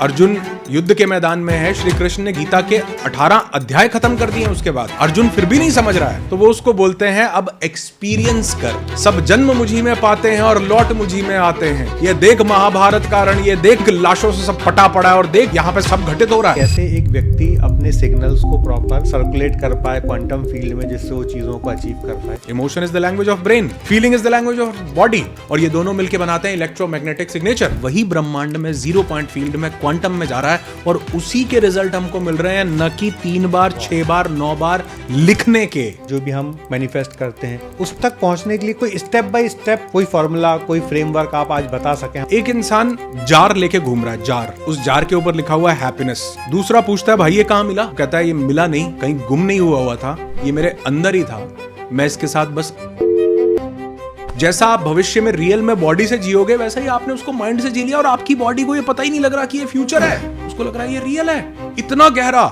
अर्जुन युद्ध के मैदान में है, श्री कृष्ण ने गीता के 18 अध्याय खत्म कर दिए हैं। उसके बाद अर्जुन फिर भी नहीं समझ रहा है, तो वो उसको बोलते हैं अब एक्सपीरियंस कर, सब जन्म मुझी में पाते हैं और लौट मुझी में आते हैं। ये देख महाभारत का रण, ये देख लाशों से सब पटा पड़ा है और देख यहाँ पे सब घटित हो रहा है। कैसे एक व्यक्ति अपने सिग्नल्स को प्रॉपर सर्कुलेट कर पाए क्वांटम फील्ड में, जिससे वो चीजों को अचीव कर पाए। Emotion is the language of brain, feeling is the language of body, और ये दोनों मिलकर बनाते हैं इलेक्ट्रोमैग्नेटिक सिग्नेचर। वही ब्रह्मांड में 0 पॉइंट फील्ड में क्वांटम में जा रहा है और उसी के रिजल्ट हमको मिल रहे हैं, न कि 3 बार 6 बार 9 बार लिखने के। जो भी हम मैनिफेस्ट करते हैं उस तक पहुंचने के लिए कोई स्टेप बाय स्टेप कोई फॉर्मूला, कोई फ्रेमवर्क आप आज बता सकें? एक इंसान जार लेके घूम रहा है, जार, उस जार के ऊपर लिखा हुआ है हैप्पीनेस। दूसरा पूछता है भाई ये कहाँ मिला? कहता है ये मिला नहीं, कहीं गुम नहीं हुआ था, ये मेरे अंदर ही था, मैं इसके साथ बस। जैसा आप भविष्य में रियल में बॉडी से जियोगे, वैसा ही आपने उसको माइंड से जी लिया और आपकी बॉडी को ये पता ही नहीं लग रहा कि ये फ्यूचर है, उसको लग रहा है ये रियल है। इतना गहरा।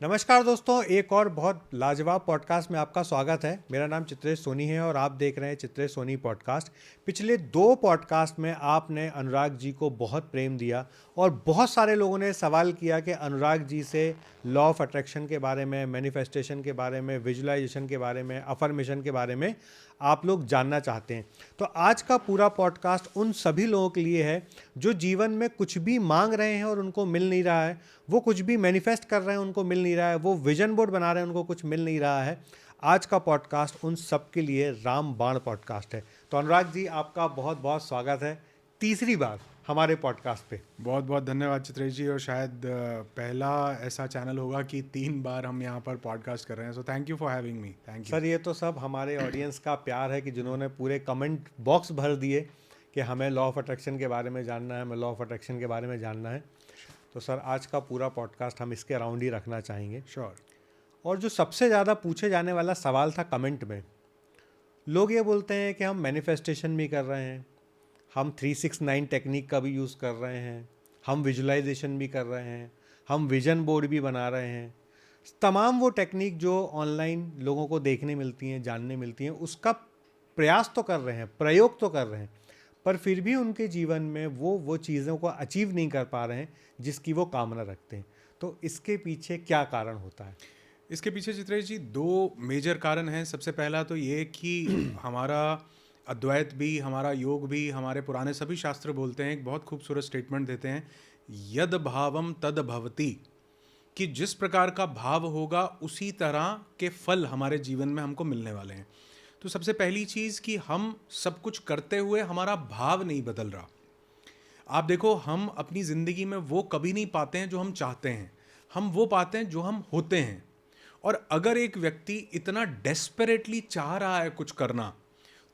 नमस्कार दोस्तों, एक और बहुत लाजवाब पॉडकास्ट में आपका स्वागत है। मेरा नाम चित्रेश सोनी है और आप देख रहे हैं चित्रेश सोनी पॉडकास्ट। पिछले 2 पॉडकास्ट में आपने अनुराग जी को बहुत प्रेम दिया और बहुत सारे लोगों ने सवाल किया कि अनुराग जी से लॉ ऑफ अट्रैक्शन के बारे में, मैनिफेस्टेशन के बारे में, विजुअलाइजेशन के बारे में, अफर्मेशन के बारे में आप लोग जानना चाहते हैं। तो आज का पूरा पॉडकास्ट उन सभी लोगों के लिए है जो जीवन में कुछ भी मांग रहे हैं और उनको मिल नहीं रहा है, वो कुछ भी मैनिफेस्ट कर रहे हैं उनको मिल नहीं रहा है, वो विजन बोर्ड बना रहे हैं उनको कुछ मिल नहीं रहा है। आज का पॉडकास्ट उन सब के लिए रामबाण पॉडकास्ट है। तो अनुराग जी, आपका बहुत बहुत स्वागत है तीसरी बार हमारे पॉडकास्ट पे। बहुत बहुत धन्यवाद चित्रेश जी, और शायद पहला ऐसा चैनल होगा कि 3 बार हम यहाँ पर पॉडकास्ट कर रहे हैं। So thank you for having me. Thank you sir. ये तो सब हमारे ऑडियंस का प्यार है कि जिन्होंने पूरे कमेंट बॉक्स भर दिए कि हमें लॉ ऑफ अट्रैक्शन के बारे में जानना है, हमें लॉ ऑफ अट्रैक्शन के बारे में जानना है। तो सर, आज का पूरा पॉडकास्ट हम इसके अराउंड ही रखना चाहेंगे। श्योर। और जो सबसे ज़्यादा पूछे जाने वाला सवाल था कमेंट में, लोग ये बोलते हैं कि हम मैनिफेस्टेशन भी कर रहे हैं, हम 369 टेक्निक का भी यूज़ कर रहे हैं, हम विजुअलाइजेशन भी कर रहे हैं, हम विजन बोर्ड भी बना रहे हैं। तमाम वो टेक्निक जो ऑनलाइन लोगों को देखने मिलती हैं, जानने मिलती हैं, उसका प्रयास तो कर रहे हैं, प्रयोग तो कर रहे हैं, पर फिर भी उनके जीवन में वो चीज़ों को अचीव नहीं कर पा रहे हैं जिसकी वो कामना रखते हैं। तो इसके पीछे क्या कारण होता है? इसके पीछे चित्रेश जी 2 मेजर कारण हैं। सबसे पहला तो ये कि हमारा अद्वैत भी, हमारा योग भी, हमारे पुराने सभी शास्त्र बोलते हैं, एक बहुत खूबसूरत स्टेटमेंट देते हैं, यद भावम तद भवति, कि जिस प्रकार का भाव होगा उसी तरह के फल हमारे जीवन में हमको मिलने वाले हैं। तो सबसे पहली चीज़ कि हम सब कुछ करते हुए हमारा भाव नहीं बदल रहा। आप देखो, हम अपनी ज़िंदगी में वो कभी नहीं पाते हैं जो हम चाहते हैं, हम वो पाते हैं जो हम होते हैं। और अगर एक व्यक्ति इतना डेस्परेटली चाह रहा है कुछ करना,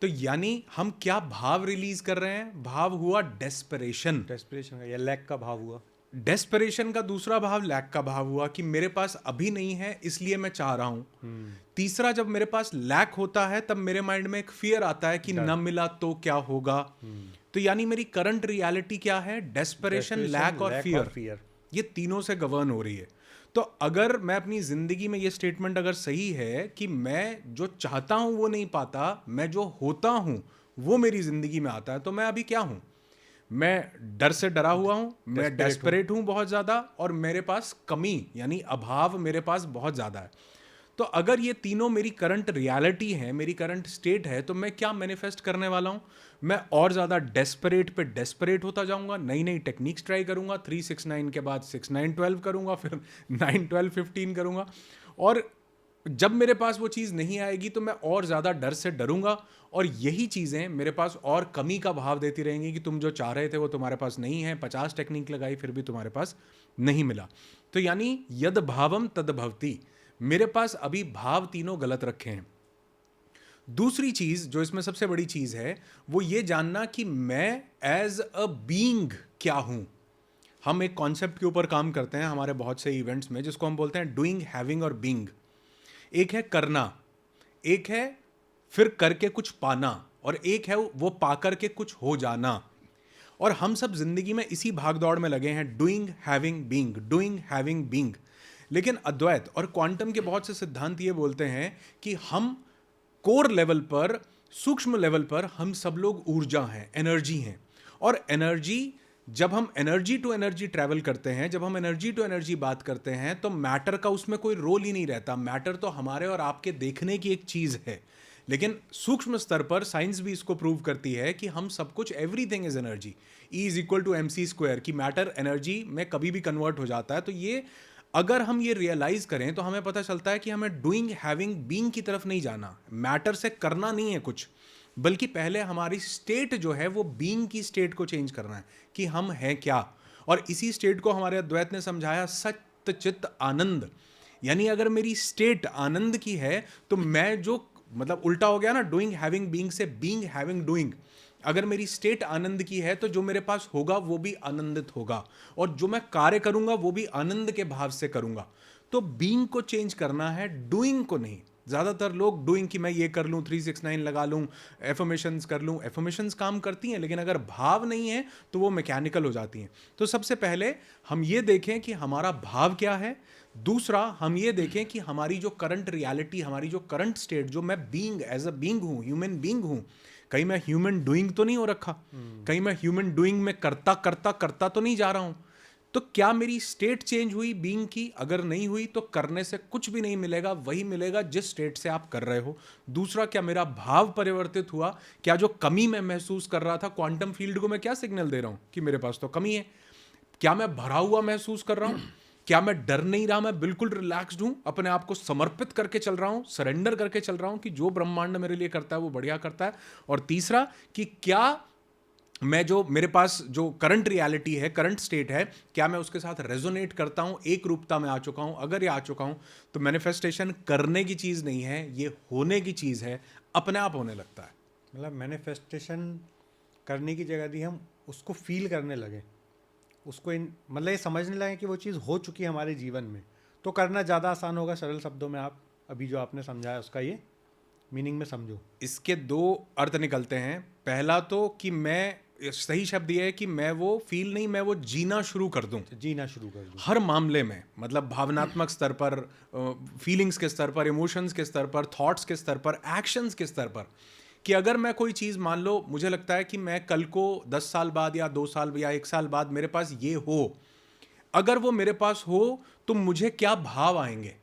तो यानी हम क्या भाव रिलीज कर रहे हैं? भाव हुआ डेस्परेशन। डेस्परेशन का या लैक का भाव हुआ। डेस्परेशन का दूसरा भाव लैक का भाव हुआ कि मेरे पास अभी नहीं है इसलिए मैं चाह रहा हूं। तीसरा, जब मेरे पास लैक होता है तब मेरे माइंड में एक फियर आता है कि न मिला तो क्या होगा। तो यानी मेरी करंट रियलिटी क्या है? डेस्परेशन, लैक और फियर। ये तीनों से गवर्न हो रही है। तो अगर मैं अपनी जिंदगी में ये स्टेटमेंट अगर सही है कि मैं जो चाहता हूं वो नहीं पाता, मैं जो होता हूं वो मेरी जिंदगी में आता है, तो मैं अभी क्या हूं? मैं डर से डरा हुआ हूं, मैं डेस्परेट हूं बहुत ज्यादा, और मेरे पास कमी यानी अभाव मेरे पास बहुत ज्यादा है। तो अगर ये तीनों मेरी करंट रियलिटी है, मेरी करंट स्टेट है, तो मैं क्या मैनिफेस्ट करने वाला हूं? मैं और ज़्यादा डेस्परेट पे डेस्परेट होता जाऊंगा, नई नई टेक्निक्स ट्राई करूंगा, 369 के बाद 6912 करूंगा, फिर 91215 करूंगा, और जब मेरे पास वो चीज़ नहीं आएगी तो मैं और ज़्यादा डर से डरूंगा, और यही चीज़ें मेरे पास और कमी का भाव देती रहेंगी कि तुम जो चाह रहे थे वो तुम्हारे पास नहीं है, 50 टेक्निक लगाई फिर भी तुम्हारे पास नहीं मिला। तो यानी यद भावम तद भवति, मेरे पास अभी भाव तीनों गलत रखे हैं। दूसरी चीज जो इसमें सबसे बड़ी चीज है वो ये जानना कि मैं एज अ बीइंग क्या हूं। हम एक कॉन्सेप्ट के ऊपर काम करते हैं हमारे बहुत से इवेंट्स में, जिसको हम बोलते हैं डूइंग, हैविंग और बीइंग। एक है करना, एक है फिर करके कुछ पाना, और एक है वो पा करके कुछ हो जाना। और हम सब जिंदगी में इसी भागदौड़ में लगे हैं, doing, having, being, doing, having, being. लेकिन अद्वैत और क्वांटम के बहुत से सिद्धांत ये बोलते हैं कि हम कोर लेवल पर, सूक्ष्म लेवल पर हम सब लोग ऊर्जा हैं, एनर्जी हैं। और एनर्जी, जब हम एनर्जी टू एनर्जी ट्रैवल करते हैं, जब हम एनर्जी टू एनर्जी बात करते हैं, तो मैटर का उसमें कोई रोल ही नहीं रहता। मैटर तो हमारे और आपके देखने की एक चीज है। लेकिन सूक्ष्म स्तर पर साइंस भी इसको प्रूव करती है कि हम सब कुछ, everything is energy, E is equal to MC², कि मैटर एनर्जी में कभी भी कन्वर्ट हो जाता है। तो ये अगर हम ये रियलाइज करें तो हमें पता चलता है कि हमें डूइंग, हैविंग, बीइंग की तरफ नहीं जाना, मैटर से करना नहीं है कुछ, बल्कि पहले हमारी स्टेट जो है वो बीइंग की स्टेट को चेंज करना है कि हम हैं क्या। और इसी स्टेट को हमारे अद्वैत ने समझाया सत्य चित्त आनंद। यानी अगर मेरी स्टेट आनंद की है तो मैं जो, मतलब उल्टा हो गया ना, डूइंग हैविंग बीइंग से, बीइंग हैविंग डूइंग। अगर मेरी स्टेट आनंद की है तो जो मेरे पास होगा वो भी आनंदित होगा, और जो मैं कार्य करूंगा वो भी आनंद के भाव से करूंगा। तो बीइंग को चेंज करना है, डूइंग को नहीं। ज़्यादातर लोग डूइंग कि मैं ये कर लूँ, 369 लगा लूँ, एफर्मेशंस कर लूँ। एफर्मेशंस काम करती हैं, लेकिन अगर भाव नहीं है तो वो मैकेनिकल हो जाती हैं। तो सबसे पहले हम ये देखें कि हमारा भाव क्या है। दूसरा, हम ये देखें कि हमारी जो करंट रियलिटी, हमारी जो करंट स्टेट, जो मैं बीइंग, एज अ बीइंग हूँ, ह्यूमन बीइंग हूँ, कहीं मैं ह्यूमन डूइंग तो नहीं हो रखा, कहीं मैं ह्यूमन डूइंग में करता करता करता तो नहीं जा रहा हूँ। तो क्या मेरी स्टेट चेंज हुई बीइंग की? अगर नहीं हुई तो करने से कुछ भी नहीं मिलेगा, वही मिलेगा जिस स्टेट से आप कर रहे हो। दूसरा, क्या मेरा भाव परिवर्तित हुआ? क्या जो कमी मैं महसूस कर रहा था, क्वांटम फील्ड को मैं क्या सिग्नल दे रहा हूं कि मेरे पास तो कमी है? क्या मैं भरा हुआ महसूस कर रहा हूं? क्या मैं डर नहीं रहा? मैं बिल्कुल रिलैक्स्ड हूं, अपने आप को समर्पित करके चल रहा हूं, सरेंडर करके चल रहा हूं कि जो ब्रह्मांड मेरे लिए करता है वो बढ़िया करता है। और तीसरा, कि क्या मैं, जो मेरे पास जो करंट रियलिटी है, करंट स्टेट है, क्या मैं उसके साथ रेजोनेट करता हूं, एक रूपता में आ चुका हूं? अगर ये आ चुका हूं तो मैनिफेस्टेशन करने की चीज नहीं है, ये होने की चीज है, अपने आप होने लगता है। मतलब मैनिफेस्टेशन करने की जगह दी हम उसको फील करने लगे, उसको मतलब ये समझने लगे कि वो चीज़ हो चुकी है हमारे जीवन में, तो करना ज़्यादा आसान होगा। सरल शब्दों में आप अभी जो आपने समझाया उसका ये मीनिंग में समझो। इसके दो अर्थ निकलते हैं। पहला तो कि मैं, सही शब्द ये है कि मैं वो फील नहीं, मैं वो जीना शुरू कर दूं, जीना शुरू कर दूं हर मामले में। मतलब भावनात्मक स्तर पर, फीलिंग्स के स्तर पर, इमोशंस के स्तर पर, थॉट्स के स्तर पर, एक्शंस के स्तर पर। कि अगर मैं कोई चीज़, मान लो मुझे लगता है कि मैं कल को 10 साल बाद या 2 साल या 1 साल बाद मेरे पास ये हो, अगर वो मेरे पास हो तो मुझे क्या भाव आएंगे?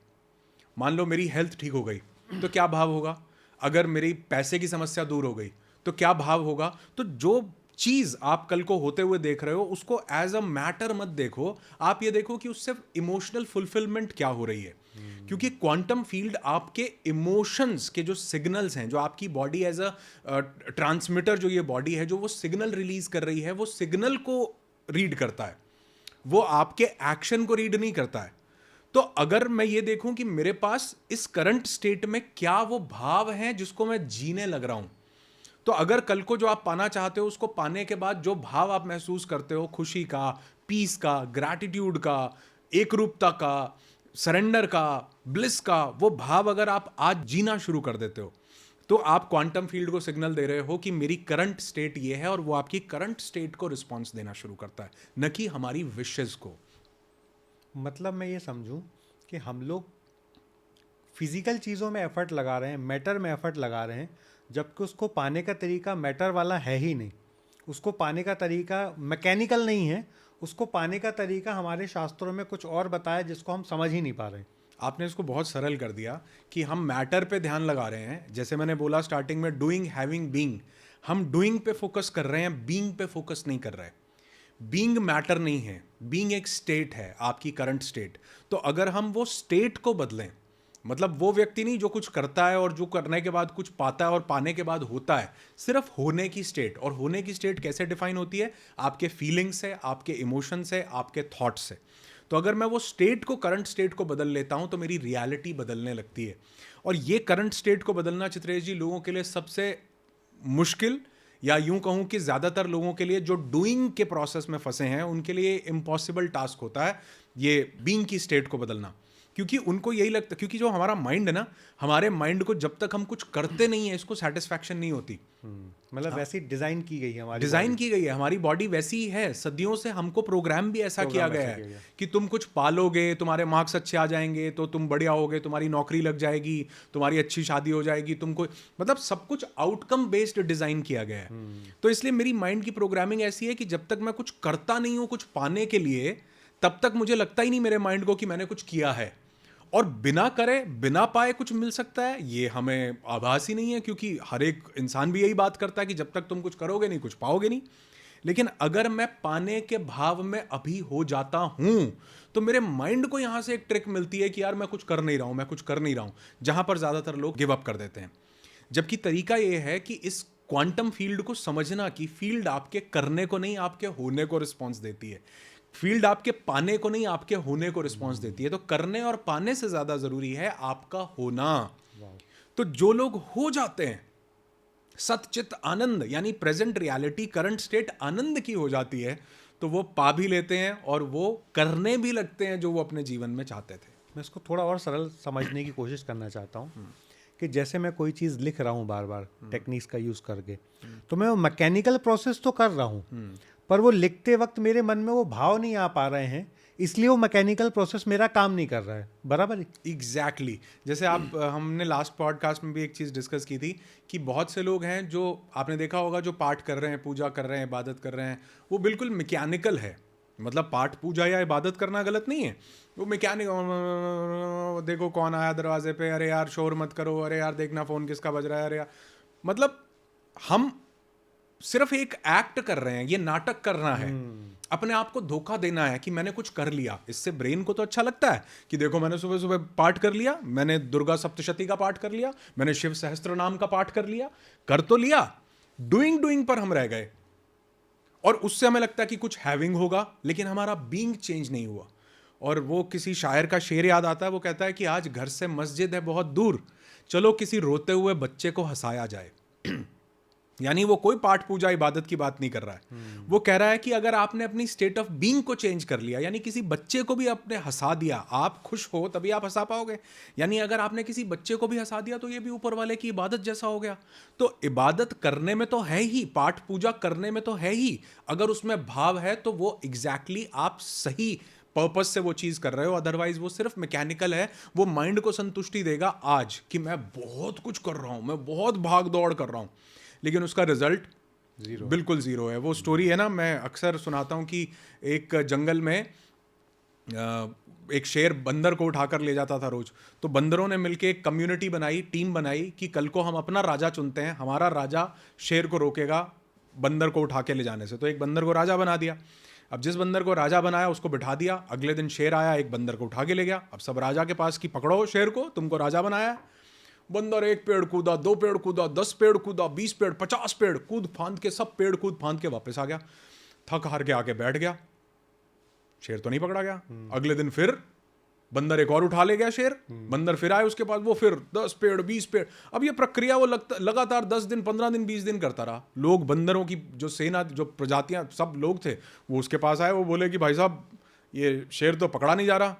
मान लो मेरी हेल्थ ठीक हो गई तो क्या भाव होगा? अगर मेरी पैसे की समस्या दूर हो गई तो क्या भाव होगा? तो जो चीज आप कल को होते हुए देख रहे हो उसको एज अ मैटर मत देखो, आप ये देखो कि उससे इमोशनल फुलफिलमेंट क्या हो रही है। क्योंकि क्वांटम फील्ड आपके इमोशंस के जो सिग्नल्स हैं, जो आपकी बॉडी एज अ ट्रांसमीटर, जो ये बॉडी है जो वो सिग्नल रिलीज कर रही है, वो सिग्नल को रीड करता है, वो आपके एक्शन को रीड नहीं करता है। तो अगर मैं ये देखूं कि मेरे पास इस करंट स्टेट में क्या वो भाव हैं जिसको मैं जीने लग रहा हूं, तो अगर कल को जो आप पाना चाहते हो उसको पाने के बाद जो भाव आप महसूस करते हो, खुशी का, पीस का, ग्रैटिट्यूड का, एकरूपता का, सरेंडर का, ब्लिस का, वो भाव अगर आप आज जीना शुरू कर देते हो तो आप क्वांटम फील्ड को सिग्नल दे रहे हो कि मेरी करंट स्टेट ये है, और वो आपकी करंट स्टेट को रिस्पॉन्स देना शुरू करता है, न कि हमारी विशेस को। मतलब मैं ये समझूं कि हम लोग फिजिकल चीज़ों में एफर्ट लगा रहे हैं, मैटर में एफर्ट लगा रहे हैं, जबकि उसको पाने का तरीका मैटर वाला है ही नहीं। उसको पाने का तरीका मैकेनिकल नहीं है, उसको पाने का तरीका हमारे शास्त्रों में कुछ और बताया जिसको हम समझ ही नहीं पा रहे। आपने इसको बहुत सरल कर दिया कि हम मैटर पे ध्यान लगा रहे हैं। जैसे मैंने बोला स्टार्टिंग में, डूइंग, हैविंग, बीइंग, हम डूइंग पे फोकस कर रहे हैं, बीइंग पे फोकस नहीं कर रहे। बीइंग मैटर नहीं है, बीइंग एक स्टेट है, आपकी करंट स्टेट। तो अगर हम वो स्टेट को बदलें, मतलब वो व्यक्ति नहीं जो कुछ करता है और जो करने के बाद कुछ पाता है और पाने के बाद होता है, सिर्फ होने की स्टेट। और होने की स्टेट कैसे डिफाइन होती है? आपके फीलिंग्स से, आपके इमोशन से, आपके थॉट्स से। तो अगर मैं वो स्टेट को, करंट स्टेट को बदल लेता हूं तो मेरी रियलिटी बदलने लगती है। और ये करंट स्टेट को बदलना, चित्रेश जी, लोगों के लिए सबसे मुश्किल, या यूं कहूं कि ज्यादातर लोगों के लिए जो डूइंग के प्रोसेस में फंसे हैं उनके लिए इम्पॉसिबल टास्क होता है ये बीइंग की स्टेट को बदलना। क्योंकि उनको यही लगता, क्योंकि जो हमारा माइंड है ना, हमारे माइंड को जब तक हम कुछ करते नहीं है इसको सेटिस्फैक्शन नहीं होती। मतलब वैसी डिजाइन की गई है हमारी डिजाइन की गई है, हमारी बॉडी वैसी ही है, सदियों से हमको प्रोग्राम भी ऐसा किया गया है कि तुम कुछ पालोगे, तुम्हारे मार्क्स अच्छे आ जाएंगे तो तुम बढ़िया होगे, तुम्हारी नौकरी लग जाएगी, तुम्हारी अच्छी शादी हो जाएगी, तुमको मतलब सब कुछ आउटकम बेस्ड डिजाइन किया गया है। तो इसलिए मेरी माइंड की प्रोग्रामिंग ऐसी है कि जब तक मैं कुछ करता नहीं हूं कुछ पाने के लिए, तब तक मुझे लगता ही नहीं मेरे माइंड को कि मैंने कुछ किया है। और बिना करे बिना पाए कुछ मिल सकता है, ये हमें आभास ही नहीं है, क्योंकि हर एक इंसान भी यही बात करता है कि जब तक तुम कुछ करोगे नहीं कुछ पाओगे नहीं। लेकिन अगर मैं पाने के भाव में अभी हो जाता हूं तो मेरे माइंड को यहां से एक ट्रिक मिलती है कि यार मैं कुछ कर नहीं रहा हूं, मैं कुछ कर नहीं रहा हूं, जहां पर ज्यादातर लोग गिव अप कर देते हैं। जबकि तरीका यह है कि इस क्वांटम फील्ड को समझना कि फील्ड आपके करने को नहीं आपके होने को रिस्पॉन्स देती है, फील्ड आपके पाने को नहीं आपके होने को रिस्पॉन्स देती है। तो करने और पाने से ज्यादा जरूरी है आपका होना। तो जो लोग हो जाते हैं, सतचित आनंद यानी प्रेजेंट रियलिटी करंट स्टेट आनंद की हो जाती है, तो वो पा भी लेते हैं और वो करने भी लगते हैं जो वो अपने जीवन में चाहते थे। मैं इसको थोड़ा और सरल समझने की कोशिश करना चाहता हूँ कि जैसे मैं कोई चीज़ लिख रहा हूँ बार बार टेक्निक्स का यूज़ करके, तो मैं वो मैकेनिकल प्रोसेस तो कर रहा हूँ, पर वो लिखते वक्त मेरे मन में वो भाव नहीं आ पा रहे हैं, इसलिए वो मैकेनिकल प्रोसेस मेरा काम नहीं कर रहा है। बराबर? एग्जैक्टली जैसे आप हमने लास्ट पॉडकास्ट में भी एक चीज़ डिस्कस की थी कि बहुत से लोग हैं जो आपने देखा होगा जो पाठ कर रहे हैं, पूजा कर रहे हैं, इबादत कर रहे हैं, वो बिल्कुल मैकेनिकल है। मतलब पाठ पूजा या इबादत करना गलत नहीं है, वो मैकेनिकल, देखो कौन आया दरवाजे पे, अरे यार शोर मत करो, अरे यार देखना फ़ोन किसका बज रहा है, अरे यार, मतलब हम सिर्फ एक एक्ट कर रहे हैं, ये नाटक करना है, अपने आप को धोखा देना है कि मैंने कुछ कर लिया। इससे ब्रेन को तो अच्छा लगता है कि देखो मैंने सुबह सुबह पाठ कर लिया, मैंने दुर्गा सप्तशती का पाठ कर लिया, मैंने शिव सहस्त्र नाम का पाठ कर लिया, कर तो लिया, डूइंग पर हम रह गए और उससे हमें लगता है कि कुछ हैविंग होगा, लेकिन हमारा बीइंग चेंज नहीं हुआ। और वो किसी शायर का शेर याद आता है, वो कहता है कि आज घर से मस्जिद है बहुत दूर, चलो किसी रोते हुए बच्चे को हंसाया जाए। यानी वो कोई पाठ पूजा इबादत की बात नहीं कर रहा है, वो कह रहा है कि अगर आपने अपनी स्टेट ऑफ बीइंग को चेंज कर लिया, यानी किसी बच्चे को भी आपने हंसा दिया, आप खुश हो तभी आप हंसा पाओगे, यानी अगर आपने किसी बच्चे को भी हंसा दिया तो ये भी ऊपर वाले की इबादत जैसा हो गया। तो इबादत करने में तो है ही, पाठ पूजा करने में तो है ही, अगर उसमें भाव है तो वो एग्जैक्टली आप सही पर्पस से वो चीज़ कर रहे हो, अदरवाइज वो सिर्फ मैकेनिकल है। वो माइंड को संतुष्टि देगा आज कि मैं बहुत कुछ कर रहा हूँ, मैं बहुत भाग दौड़ कर रहा हूँ, लेकिन उसका रिजल्ट जीरो, बिल्कुल जीरो है। वो स्टोरी है ना, मैं अक्सर सुनाता हूँ कि एक जंगल में एक शेर बंदर को उठाकर ले जाता था रोज, तो बंदरों ने मिलकर एक कम्युनिटी बनाई, टीम बनाई कि कल को हम अपना राजा चुनते हैं, हमारा राजा शेर को रोकेगा बंदर को उठा के ले जाने से। तो एक बंदर को राजा बना दिया। अब जिस बंदर को राजा बनाया उसको बिठा दिया, अगले दिन शेर आया, एक बंदर को उठा के ले गया। अब सब राजा के पास कि पकड़ो शेर को, तुमको राजा बनाया। बंदर एक पेड़ कूदा, 2 पेड़ कूदा, 10 पेड़ कूदा, 20 पेड़, 50 पेड़ कूद फांद के, सब पेड़ कूद फांद के वापस आ गया, थक हार के आके बैठ गया। शेर तो नहीं पकड़ा गया। अगले दिन फिर बंदर एक और उठा ले गया शेर, बंदर फिर आए उसके पास, वो फिर 10 पेड़ 20 पेड़। अब ये प्रक्रिया वो लगातार 10 दिन 15 दिन 20 दिन करता रहा। लोग बंदरों की जो सेना, जो प्रजातियां, सब लोग थे वो उसके पास आए, वो बोले कि भाई साहब ये शेर तो पकड़ा नहीं जा रहा।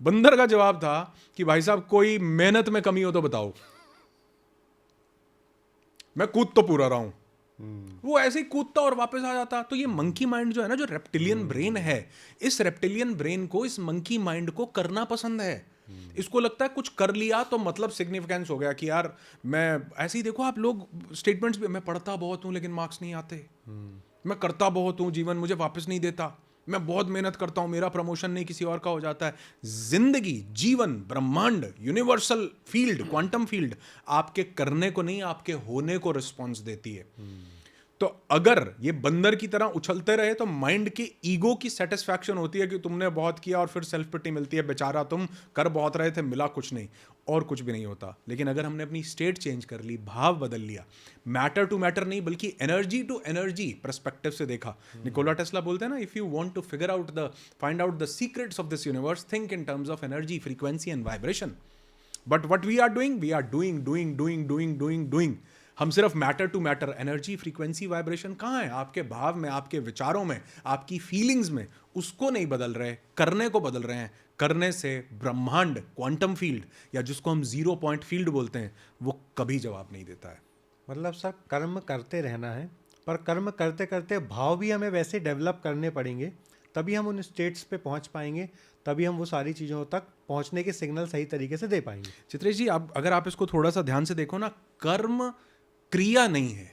बंदर का जवाब था कि भाई साहब कोई मेहनत में कमी हो तो बताओ, मैं कूद तो पूरा रहा हूं। वो ऐसे ही कूदता और वापस आ जाता। तो ये मंकी माइंड जो है ना, जो रेप्टिलियन ब्रेन है, इस रेप्टिलियन ब्रेन को, इस मंकी माइंड को करना पसंद है। इसको लगता है कुछ कर लिया तो मतलब सिग्निफिकेंस हो गया कि यार मैं ऐसे ही, देखो आप लोग स्टेटमेंट्स भी, मैं पढ़ता बहुत हूं लेकिन मार्क्स नहीं आते, मैं करता बहुत हूं जीवन मुझे वापस नहीं देता, मैं बहुत मेहनत करता हूं मेरा प्रमोशन नहीं किसी और का हो जाता है। जिंदगी, जीवन, ब्रह्मांड, यूनिवर्सल फील्ड, क्वांटम फील्ड आपके करने को नहीं आपके होने को रिस्पॉन्स देती है। तो अगर ये बंदर की तरह उछलते रहे तो माइंड के ईगो की सेटिस्फैक्शन होती है कि तुमने बहुत किया, और फिर सेल्फ पिटी मिलती है, बेचारा तुम कर बहुत रहे थे मिला कुछ नहीं, और कुछ भी नहीं होता। लेकिन अगर हमने अपनी स्टेट चेंज कर ली, भाव बदल लिया, मैटर टू मैटर नहीं बल्कि एनर्जी टू एनर्जी पर्सपेक्टिव से देखा। निकोला टेस्ला बोलते हैं ना, if you want to figure out the find out the secrets of this universe, think in terms of energy, frequency and vibration. But what we are doing, we are doing doing doing doing doing doing. हम सिर्फ matter to matter, energy, frequency, vibration कहाँ है? आपके भाव में, आपके विचारों में, आपकी फीलिंग्स में। उसको नहीं बदल रहे, करने को बदल रहे हैं। करने से ब्रह्मांड, क्वांटम फील्ड, या जिसको हम 0 पॉइंट फील्ड बोलते हैं, वो कभी जवाब नहीं देता है। मतलब सर कर्म करते रहना है, पर कर्म करते करते भाव भी हमें वैसे डेवलप करने पड़ेंगे, तभी हम उन स्टेट्स पे पहुंच पाएंगे, तभी हम वो सारी चीज़ों तक पहुंचने के सिग्नल सही तरीके से दे पाएंगे। चित्रेश जी, आप अगर आप इसको थोड़ा सा ध्यान से देखो ना, कर्म क्रिया नहीं है।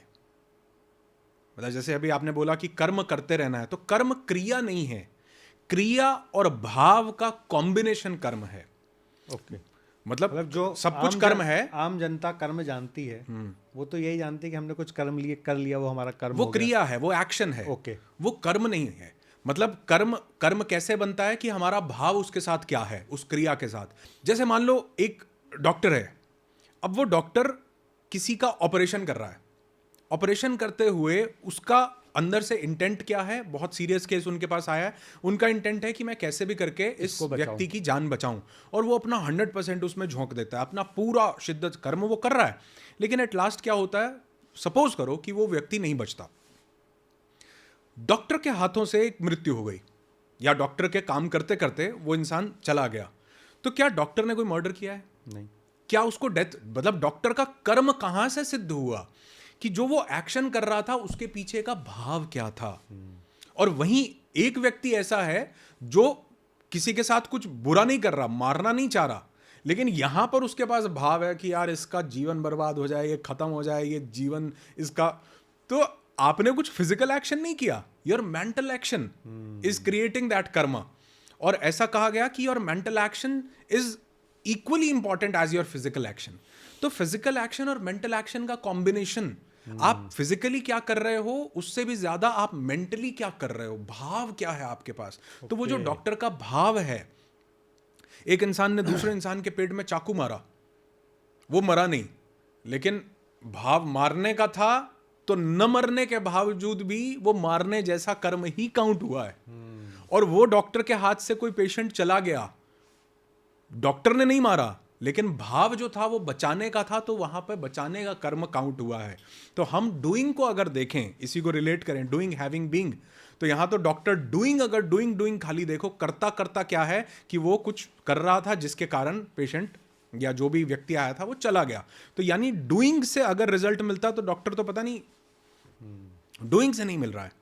मतलब जैसे अभी आपने बोला कि कर्म करते रहना है, तो कर्म क्रिया नहीं है। क्रिया और भाव का कॉम्बिनेशन कर्म है। ओके। मतलब जो सब कुछ कर्म है। आम जनता कर्म जानती है, वो तो यही जानती है कि हमने कुछ कर्म लिए कर लिया, वो हमारा कर्म वो हो गया। क्रिया है, वो एक्शन है। ओके। वो कर्म नहीं है। मतलब कर्म कर्म कैसे बनता है कि हमारा भाव उसके साथ क्या है, उस क्रिया के साथ। जैसे मान लो एक डॉक्टर है, अब वो डॉक्टर किसी का ऑपरेशन कर रहा है। ऑपरेशन करते हुए उसका अंदर से इंटेंट क्या है? बहुत सीरियस केस उनके पास आया है, उनका इंटेंट है कि मैं कैसे भी करके इस व्यक्ति की जान बचाऊं, और वो अपना 100% उसमें झोंक देता है, अपना पूरा शिद्दत कर्म वो कर रहा है। लेकिन एट लास्ट क्या होता है? सपोज करो कि वो व्यक्ति नहीं बचता, डॉक्टर के हाथों से एक मृत्यु हो गई, या डॉक्टर के काम करते करते वो इंसान चला गया। तो क्या डॉक्टर ने कोई मर्डर किया है? नहीं। क्या उसको डेथ, मतलब डॉक्टर का कर्म कहां से सिद्ध हुआ कि जो वो एक्शन कर रहा था उसके पीछे का भाव क्या था? और वहीं एक व्यक्ति ऐसा है जो किसी के साथ कुछ बुरा नहीं कर रहा, मारना नहीं चाह रहा, लेकिन यहां पर उसके पास भाव है कि यार इसका जीवन बर्बाद हो जाए, ये खत्म हो जाए, ये जीवन इसका। तो आपने कुछ फिजिकल एक्शन नहीं किया, your mental action is creating that karma. और ऐसा कहा गया कि your mental action is equally important as your physical action. तो फिजिकल एक्शन और मेंटल एक्शन का कॉम्बिनेशन, आप फिजिकली क्या कर रहे हो उससे भी ज्यादा आप मेंटली क्या कर रहे हो, भाव क्या है आपके पास। तो वो जो डॉक्टर का भाव है, एक इंसान ने दूसरे इंसान के पेट में चाकू मारा, वो मरा नहीं, लेकिन भाव मारने का था, तो न मरने के बावजूद भी वो मारने जैसा कर्म ही काउंट हुआ है। और वो डॉक्टर के हाथ से कोई पेशेंट चला गया, डॉक्टर ने नहीं मारा, लेकिन भाव जो था वो बचाने का था, तो वहां पे बचाने का कर्म काउंट हुआ है। तो हम डूइंग को अगर देखें, इसी को रिलेट करें, डूइंग हैविंग बीइंग, तो यहां तो डॉक्टर डूइंग, अगर डूइंग डूइंग खाली देखो, करता करता क्या है कि वो कुछ कर रहा था जिसके कारण पेशेंट या जो भी व्यक्ति आया था वो चला गया। तो यानी डूइंग से अगर रिजल्ट मिलता तो डॉक्टर तो पता नहीं, डूइंग से नहीं मिल रहा है।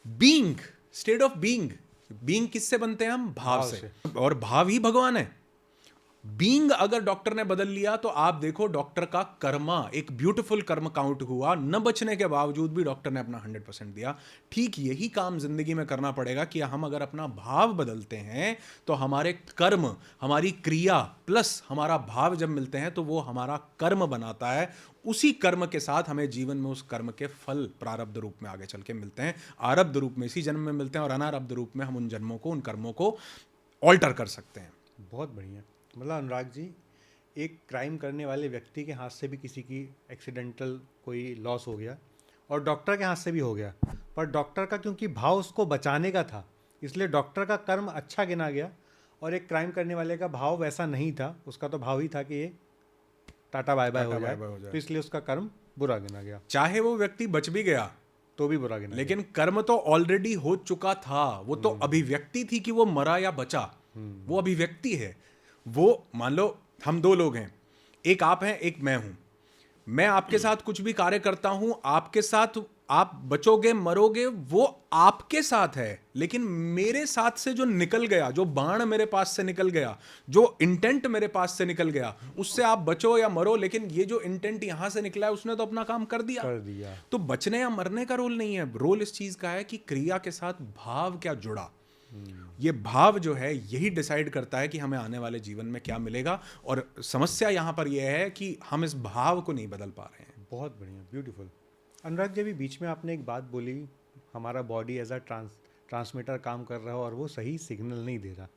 Being, state of being, being किससे बनते हैं हम? भाव से। और भाव ही भगवान है। बीइंग अगर डॉक्टर ने बदल लिया तो आप देखो डॉक्टर का कर्मा, एक ब्यूटीफुल कर्म काउंट हुआ, न बचने के बावजूद भी डॉक्टर ने अपना 100% दिया। ठीक यही काम जिंदगी में करना पड़ेगा कि हम अगर अपना भाव बदलते हैं तो हमारे कर्म, हमारी क्रिया प्लस हमारा भाव जब मिलते हैं तो वो हमारा कर्म बनाता है। उसी कर्म के साथ हमें जीवन में उस कर्म के फल प्रारब्ध रूप में आगे चल के मिलते हैं, आरब्ध रूप में इसी जन्म में मिलते हैं, और अनारब्ध रूप में हम उन जन्मों को, उन कर्मों को ऑल्टर कर सकते हैं। बहुत बढ़िया। मतलब अनुराग जी, एक क्राइम करने वाले व्यक्ति के हाथ से भी किसी की एक्सीडेंटल कोई लॉस हो गया, और डॉक्टर के हाथ से भी हो गया, पर डॉक्टर का क्योंकि भाव उसको बचाने का था, इसलिए डॉक्टर का कर्म अच्छा गिना गया, और एक क्राइम करने वाले का भाव वैसा नहीं था, उसका तो भाव ही था कि ये टाटा बाय बाय हो जाए, तो इसलिए उसका कर्म बुरा गिना गया। चाहे वो व्यक्ति बच भी गया तो भी बुरा गिना, लेकिन कर्म तो ऑलरेडी हो चुका था। वो तो अभिव्यक्ति थी कि वो मरा या बचा, वो अभिव्यक्ति है। वो मान लो हम दो लोग हैं, एक आप हैं, एक मैं हूं। मैं आपके साथ कुछ भी कार्य करता हूं, आपके साथ आप बचोगे मरोगे वो आपके साथ है, लेकिन मेरे साथ से जो निकल गया, जो बाण मेरे पास से निकल गया, जो इंटेंट मेरे पास से निकल गया, उससे आप बचो या मरो, लेकिन ये जो इंटेंट यहां से निकला है उसने तो अपना काम कर दिया। तो बचने या मरने का रोल नहीं है, रोल इस चीज का है कि क्रिया के साथ भाव क्या जुड़ा। ये भाव जो है यही डिसाइड करता है कि हमें आने वाले जीवन में क्या मिलेगा। और समस्या यहाँ पर यह है कि हम इस भाव को नहीं बदल पा रहे हैं। बहुत बढ़िया, ब्यूटीफुल। अनुराग जी, अभी बीच में आपने एक बात बोली, हमारा बॉडी एज अ ट्रांसमीटर काम कर रहा है और वो सही सिग्नल नहीं दे रहा।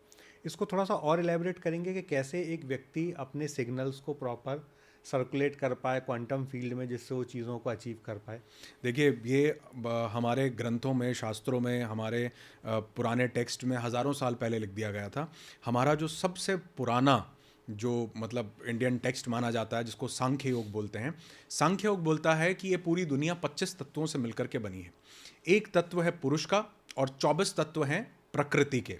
इसको थोड़ा सा और एलैबोरेट करेंगे कि कैसे एक व्यक्ति अपने सिग्नल्स को प्रॉपर सर्कुलेट कर पाए क्वांटम फील्ड में, जिससे वो चीज़ों को अचीव कर पाए। देखिए, ये हमारे ग्रंथों में, शास्त्रों में, हमारे पुराने टेक्स्ट में हज़ारों साल पहले लिख दिया गया था। हमारा जो सबसे पुराना जो मतलब इंडियन टेक्स्ट माना जाता है, जिसको सांख्य योग बोलते हैं। सांख्य योग बोलता है कि ये पूरी दुनिया 25 तत्वों से मिलकर के बनी है। एक तत्व है पुरुष का और 24 तत्व हैं प्रकृति के।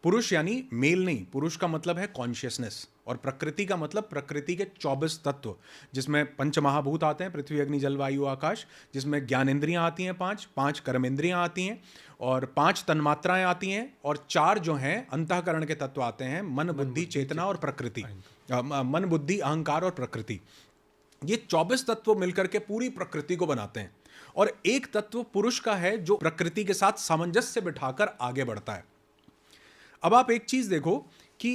पुरुष यानी मेल नहीं, पुरुष का मतलब है कॉन्शियसनेस, और प्रकृति का मतलब प्रकृति के 24 तत्व, जिसमें पंच महाभूत आते हैं, पृथ्वी अग्नि जल वायु आकाश, जिसमें ज्ञानेंद्रियां आती हैं 5 कर्मेंद्रियां आती हैं, और 5 तन्मात्राएं आती हैं, और 4 जो हैं अंतःकरण के तत्व आते हैं, मन बुद्धि चेतना और प्रकृति, मन बुद्धि अहंकार और प्रकृति। ये 24 तत्व मिलकर के पूरी प्रकृति को बनाते हैं, और एक तत्व पुरुष का है जो प्रकृति के साथ सामंजस्य बिठाकर आगे बढ़ता है। अब आप एक चीज देखो कि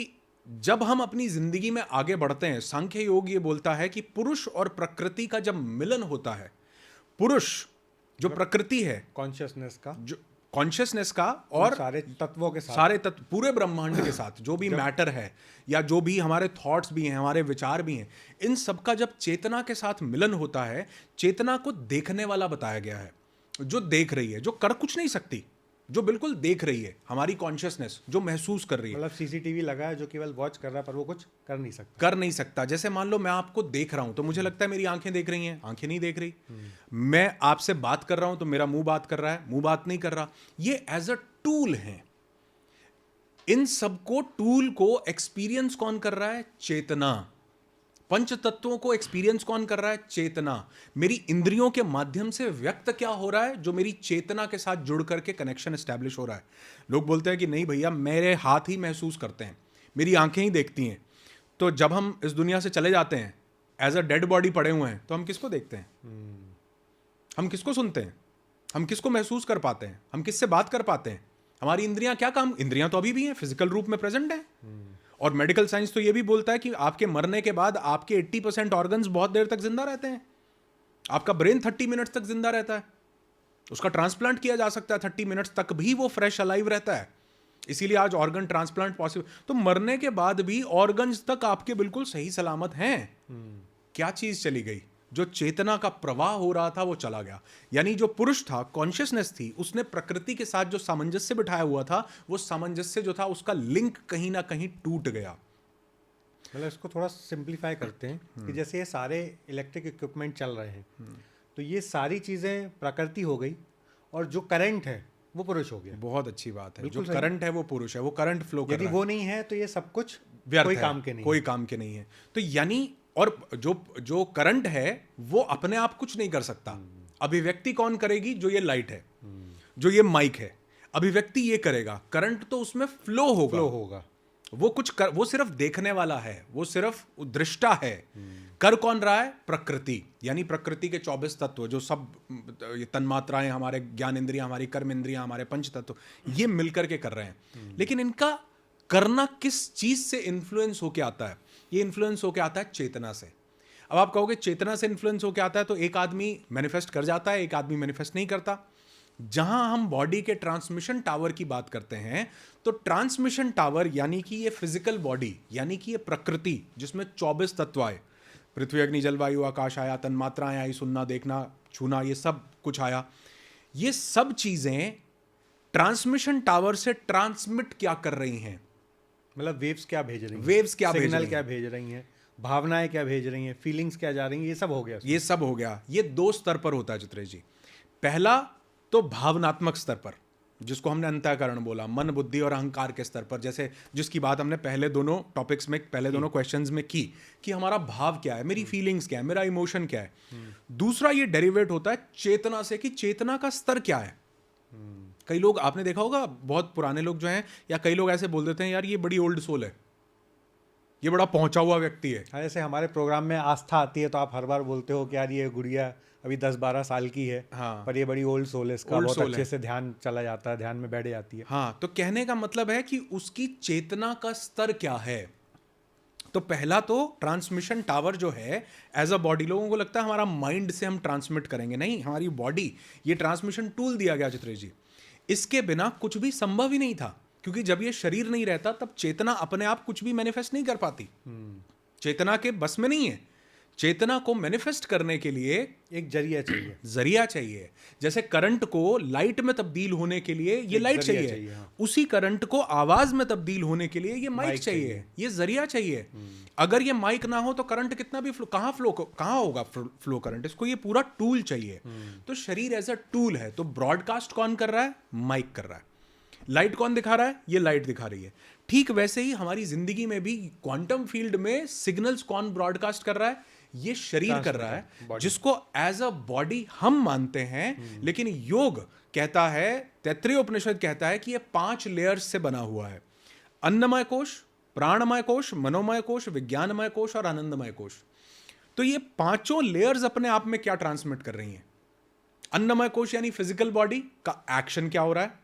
जब हम अपनी जिंदगी में आगे बढ़ते हैं, सांख्य योग ये बोलता है कि पुरुष और प्रकृति का जब मिलन होता है, पुरुष जो प्रकृति है, कॉन्शियसनेस का, जो कॉन्शियसनेस का, और सारे तत्वों के साथ, सारे तत्व पूरे ब्रह्मांड के साथ जो भी मैटर है, या जो भी हमारे थॉट्स भी हैं, हमारे विचार भी हैं, इन सबका जब चेतना के साथ मिलन होता है, चेतना को देखने वाला बताया गया है, जो देख रही है, जो कर कुछ नहीं सकती, जो बिल्कुल देख रही है, हमारी कॉन्शियसनेस जो महसूस कर रही है। मतलब सीसीटीवी लगा है जो केवल वॉच कर रहा है, पर वो कुछ कर नहीं सकता। जैसे मान लो मैं आपको देख रहा हूं तो मुझे लगता है मेरी आंखें देख रही हैं, आंखें नहीं देख रही। मैं आपसे बात कर रहा हूं तो मेरा मुंह बात कर रहा है, मुंह बात नहीं कर रहा। ये एज अ टूल है। इन सबको, टूल को एक्सपीरियंस कौन कर रहा है? चेतना। पंच तत्वों को एक्सपीरियंस कौन कर रहा है? चेतना। मेरी इंद्रियों के माध्यम से व्यक्त क्या हो रहा है? जो मेरी चेतना के साथ जुड़ करके कनेक्शन एस्टैब्लिश हो रहा है। लोग बोलते हैं कि नहीं भैया, मेरे हाथ ही महसूस करते हैं, मेरी आंखें ही देखती हैं। तो जब हम इस दुनिया से चले जाते हैं, एज अ डेड बॉडी पड़े हुए हैं, तो हम किसको देखते हैं? हम किसको सुनते हैं? हम किसको महसूस कर पाते हैं? हम किससे बात कर पाते हैं? हमारी इंद्रियां क्या काम? इंद्रियां तो अभी भी हैं, फिजिकल रूप में प्रेजेंट हैं। और मेडिकल साइंस तो ये भी बोलता है कि आपके मरने के बाद आपके 80% ऑर्गन्स बहुत देर तक जिंदा रहते हैं। आपका ब्रेन 30 मिनट्स तक जिंदा रहता है, उसका ट्रांसप्लांट किया जा सकता है 30 मिनट्स तक भी, वो फ्रेश अलाइव रहता है। इसीलिए आज ऑर्गन ट्रांसप्लांट पॉसिबल। तो मरने के बाद भी ऑर्गन्स तक आपके बिल्कुल सही सलामत हैं। क्या चीज चली गई? जो चेतना का प्रवाह हो रहा था वो चला गया। यानी जो पुरुष था, कॉन्शियसनेस थी, उसने प्रकृति के साथ जो सामंजस्य बिठाया हुआ था, वो सामंजस्य जो था उसका लिंक कहीं ना कहीं टूट गया। मतलब इसको थोड़ा सिंप्लीफाई करते हैं कि जैसे ये सारे इलेक्ट्रिक इक्विपमेंट चल रहे हैं, तो ये सारी चीज़ें प्रकृति हो गई, और जो करंट है वो पुरुष हो गया। बहुत अच्छी बात है। जो करंट है वो पुरुष है, वो करंट फ्लो कर रहा है। यदि वो नहीं है तो ये सब कुछ व्यर्थ कोई है, काम के नहीं, कोई काम के नहीं है। तो यानी, और जो करंट है वो अपने आप कुछ नहीं कर सकता। अभिव्यक्ति कौन करेगी? जो ये लाइट है, जो ये माइक है, अभिव्यक्ति ये करेगा। करंट तो उसमें फ्लो होगा। वो सिर्फ देखने वाला है, वो सिर्फ दृष्टा है। कर कौन रहा है? प्रकृति। यानी प्रकृति के 24 तत्व, जो सब ये तन्मात्राएं, हमारे ज्ञान इंद्रियां, हमारी कर्म इंद्रियां, हमारे पंच तत्व, ये मिलकर के कर रहे हैं। लेकिन इनका करना किस चीज से इन्फ्लुएंस होके आता है? ये इन्फ्लुएंस होके आता है चेतना से। अब आप कहोगे चेतना से इन्फ्लुएंस होके आता है, तो एक आदमी मैनिफेस्ट कर जाता है, एक आदमी मैनिफेस्ट नहीं करता। जहां हम बॉडी के ट्रांसमिशन टावर की बात करते हैं, तो ट्रांसमिशन टावर यानी कि ये फिजिकल बॉडी, यानी कि ये प्रकृति जिसमें 24 तत्व आए, पृथ्वी अग्नि जल वायु आकाश आया, तन्मात्राएं आई, सुनना देखना छूना, ये सब कुछ आया। ये सब चीजें ट्रांसमिशन टावर से ट्रांसमिट क्या कर रही हैं? मतलब वेव्स क्या भेज रही हैं, वेव्स क्या भेज रही सिग्नल हैं, क्या भेज रही हैं, भावनाएं क्या भेज रही हैं, फीलिंग्स क्या जा रही हैं, ये सब हो गया। ये सब हो गया। ये 2 स्तर पर होता है चित्रेश जी। पहला तो भावनात्मक स्तर पर, जिसको हमने अंतःकरण बोला, मन बुद्धि और अहंकार के स्तर पर, जैसे जिसकी बात हमने पहले दोनों टॉपिक्स में, पहले दोनों क्वेश्चंस में की, कि हमारा भाव क्या है, मेरी फीलिंग्स क्या है, मेरा इमोशन क्या है। दूसरा ये डेरिवेट होता है चेतना से, कि चेतना का स्तर क्या है। कई लोग, आपने देखा होगा, बहुत पुराने लोग जो हैं, या कई लोग ऐसे बोल देते हैं, यार ये बड़ी ओल्ड सोल है, ये बड़ा पहुंचा हुआ व्यक्ति है। जैसे हमारे प्रोग्राम में आस्था आती है तो आप हर बार बोलते हो कि यार ये गुड़िया अभी 10-12 साल की है, हाँ, पर ये बड़ी ओल्ड सोल है, इसका बहुत अच्छे से ध्यान चला जाता है, ध्यान में बैठ जाती है। हाँ, तो कहने का मतलब है कि उसकी चेतना का स्तर क्या है। तो पहला तो ट्रांसमिशन टावर जो है एज अ बॉडी, लोगों को लगता है हमारा माइंड से हम ट्रांसमिट करेंगे, नहीं, हमारी बॉडी, ये ट्रांसमिशन टूल दिया गया चित्रेश जी। इसके बिना कुछ भी संभव ही नहीं था, क्योंकि जब ये शरीर नहीं रहता तब चेतना अपने आप कुछ भी मैनिफेस्ट नहीं कर पाती। चेतना के बस में नहीं है। चेतना को मैनिफेस्ट करने के लिए एक जरिया चाहिए। जरिया चाहिए। जैसे करंट को लाइट में तब्दील होने के लिए ये लाइट जरिया चाहिए, हाँ। उसी करंट को आवाज में तब्दील होने के लिए ये माइक चाहिए, ये जरिया चाहिए। अगर ये माइक ना हो तो करंट कितना भी कहाँ होगा फ्लो करंट? इसको ये पूरा टूल चाहिए। तो शरीर एज अ टूल है। तो ब्रॉडकास्ट कौन कर रहा है? माइक कर रहा है। लाइट कौन दिखा रहा है? ये लाइट दिखा रही है। ठीक वैसे ही हमारी जिंदगी में भी क्वांटम फील्ड में सिग्नल्स कौन ब्रॉडकास्ट कर रहा है? ये शरीर कर रहा है, जिसको एज अ बॉडी हम मानते हैं। लेकिन योग कहता है, तैत्तिरीय उपनिषद कहता है कि ये 5 लेयर्स से बना हुआ है। अन्नमय कोश, प्राणमय कोश, मनोमय कोश, विज्ञानमय कोश और आनंदमय कोश। तो ये 5 लेयर्स अपने आप में क्या ट्रांसमिट कर रही हैं? अन्नमय कोश यानी फिजिकल बॉडी का एक्शन क्या हो रहा है।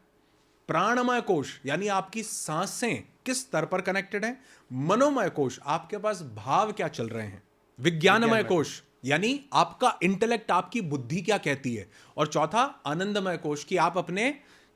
प्राणमय कोश यानी आपकी सांसें किस स्तर पर कनेक्टेड हैं। मनोमय कोश, आपके पास भाव क्या चल रहे हैं। विज्ञानमय कोश यानी आपका इंटेलेक्ट, आपकी बुद्धि क्या कहती है। और चौथा आनंदमय कोश कि आप अपने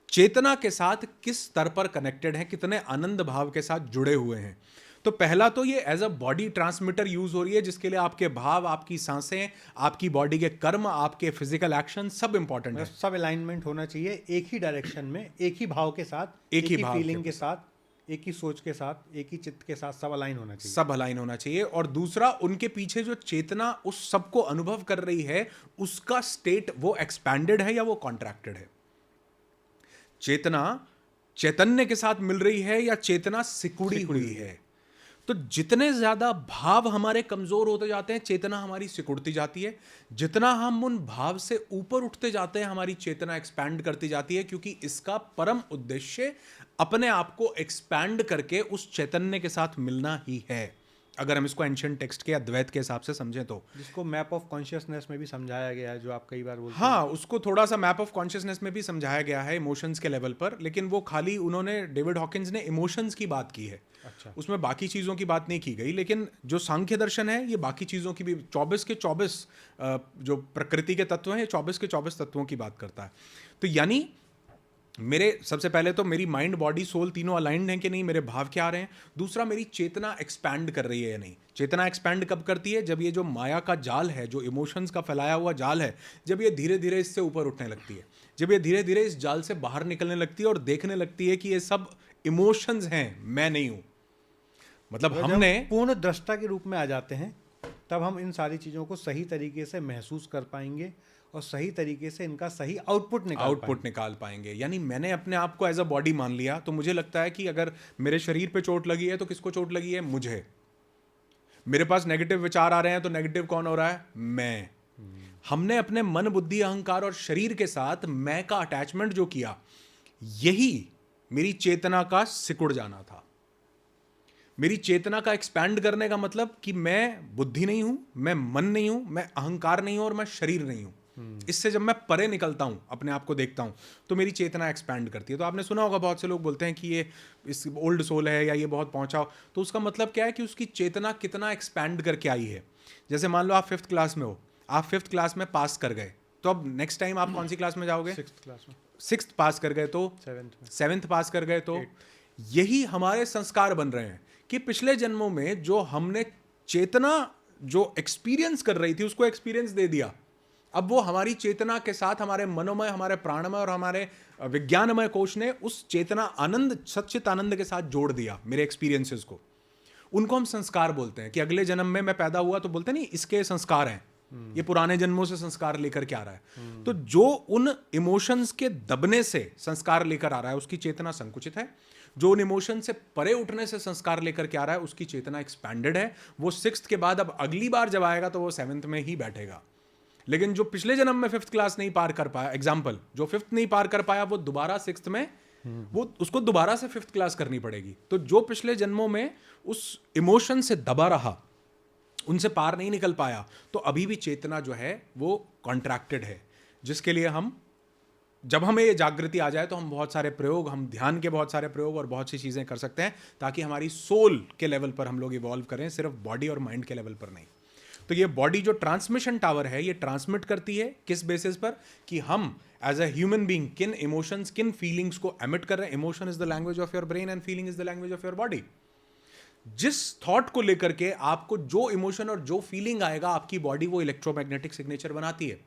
चेतना के साथ किस स्तर पर कनेक्टेड हैं, कितने आनंद भाव के साथ जुड़े हुए हैं। तो पहला तो ये as a body transmitter use हो रही है, जिसके लिए आपके भाव, आपकी सांसें, आपकी बॉडी के कर्म, आपके फिजिकल एक्शन सब इंपॉर्टेंट है। सब अलाइनमेंट होना चाहिए एक ही डायरेक्शन में, एक ही भाव के साथ, एक ही फीलिंग के साथ, एक ही सोच के साथ, एक ही चित्त के साथ, सब अलाइन होना चाहिए। सब अलाइन होना चाहिए। और दूसरा, उनके पीछे जो चेतना उस सब को अनुभव कर रही है, उसका स्टेट वो एक्सपैंडेड है या वो कॉन्ट्रैक्टेड है। चेतना चैतन्य के साथ मिल रही है या चेतना सिकुड़ी हुई है। तो जितने ज्यादा भाव हमारे कमजोर होते जाते हैं, चेतना हमारी सिकुड़ती जाती है। जितना हम उन भाव से ऊपर उठते जाते हैं, हमारी चेतना एक्सपैंड करती जाती है, क्योंकि इसका परम उद्देश्य अपने आप को एक्सपैंड करके उस चैतन्य के साथ मिलना ही है। अगर हम इसको एंशिएंट टेक्स्ट के या द्वैत के हिसाब से समझें तो, जिसको मैप ऑफ कॉन्शियसनेस में भी समझाया गया है, जो आप कई बार बोलते हैं। हाँ, उसको थोड़ा सा मैप ऑफ कॉन्शियसनेस में भी समझाया गया है इमोशंस के लेवल पर, लेकिन वो खाली उन्होंने, डेविड हॉकिंस ने इमोशंस की बात की है। अच्छा। उसमें बाकी चीज़ों की बात नहीं की गई। लेकिन जो सांख्य दर्शन है, ये बाकी चीज़ों की भी 24 के 24 जो प्रकृति के तत्व हैं, ये 24 के 24 तत्वों की बात करता है। तो यानी मेरे सबसे पहले तो मेरी माइंड, बॉडी, सोल तीनों अलाइंड हैं कि नहीं, मेरे भाव क्या आ रहे हैं। दूसरा, मेरी चेतना एक्सपैंड कर रही है या नहीं। चेतना एक्सपैंड कब करती है? जब ये जो माया का जाल है, जो इमोशंस का फैलाया हुआ जाल है, जब ये धीरे धीरे इससे ऊपर उठने लगती है, जब ये धीरे धीरे इस जाल से बाहर निकलने लगती है और देखने लगती है कि ये सब इमोशंस हैं, मैं नहीं हूं। मतलब हमने पूर्ण दृष्टा के रूप में आ जाते हैं, तब हम इन सारी चीज़ों को सही तरीके से महसूस कर पाएंगे और सही तरीके से इनका सही आउटपुट निकाल पाएंगे। यानी मैंने अपने आप को एज अ बॉडी मान लिया, तो मुझे लगता है कि अगर मेरे शरीर पे चोट लगी है तो किसको चोट लगी है? मुझे। मेरे पास नेगेटिव विचार आ रहे हैं तो नेगेटिव कौन हो रहा है? मैं। हमने अपने मन, बुद्धि, अहंकार और शरीर के साथ मैं का अटैचमेंट जो किया, यही मेरी चेतना का सिकुड़ जाना था। मेरी चेतना का एक्सपैंड करने का मतलब कि मैं बुद्धि नहीं हूं, मैं मन नहीं हूं, मैं अहंकार नहीं हूं और मैं शरीर नहीं हूं। इससे जब मैं परे निकलता हूं, अपने आप को देखता हूं, तो मेरी चेतना एक्सपैंड करती है। तो आपने सुना होगा, बहुत से लोग बोलते हैं कि ये इस ओल्ड सोल है या ये बहुत पहुंचा हो। तो उसका मतलब क्या है कि उसकी चेतना कितना एक्सपैंड करके आई है। जैसे मान लो आप 5th क्लास में हो, आप 5th क्लास में पास कर गए, तो अब नेक्स्ट टाइम आप कौन सी क्लास में जाओगे? 6th क्लास में। 6th पास कर गए तो 7th पास कर गए तो 8th। यही हमारे संस्कार बन रहे हैं कि पिछले जन्मों में जो हमने चेतना जो एक्सपीरियंस कर रही थी, उसको एक्सपीरियंस दे दिया। अब वो हमारी चेतना के साथ हमारे मनोमय, हमारे प्राणमय और हमारे विज्ञानमय कोश ने उस चेतना आनंद, सच्चित आनंद के साथ जोड़ दिया मेरे एक्सपीरियंसेस को। उनको हम संस्कार बोलते हैं कि अगले जन्म में मैं पैदा हुआ तो बोलते नहीं, इसके संस्कार हैं, ये पुराने जन्मों से संस्कार लेकर के आ रहा है। तो जो उन इमोशंस के दबने से संस्कार लेकर आ रहा है, उसकी चेतना संकुचित है। जो उन इमोशन से परे उठने से संस्कार लेकर के आ रहा है, उसकी चेतना एक्सपैंडेड है। वो 6th के बाद अब अगली बार जब आएगा तो वो 7th में ही बैठेगा। लेकिन जो पिछले जन्म में 5th क्लास नहीं पार कर पाया, एग्जाम्पल, जो 5th नहीं पार कर पाया, वो दोबारा 6th में, वो उसको दोबारा से 5th क्लास करनी पड़ेगी। तो जो पिछले जन्मों में उस इमोशन से दबा रहा, उनसे पार नहीं निकल पाया, तो अभी भी चेतना जो है वो कॉन्ट्रैक्टेड है। जिसके लिए हम, जब हमें ये जागृति आ जाए तो हम बहुत सारे प्रयोग, हम ध्यान के बहुत सारे प्रयोग और बहुत सी चीज़ें कर सकते हैं, ताकि हमारी सोल के लेवल पर हम लोग इवॉल्व करें, सिर्फ बॉडी और माइंड के लेवल पर नहीं। तो ये बॉडी जो ट्रांसमिशन टावर है, ये ट्रांसमिट करती है किस बेसिस पर? कि हम एज अ ह्यूमन बीइंग किन इमोशंस, किन फीलिंग्स को एमिट कर रहे हैं। Emotion is the language of your brain and feeling is the language of your body. जिस थॉट को लेकर के आपको जो इमोशन और जो फीलिंग आएगा, आपकी बॉडी वो इलेक्ट्रोमैग्नेटिक सिग्नेचर बनाती है.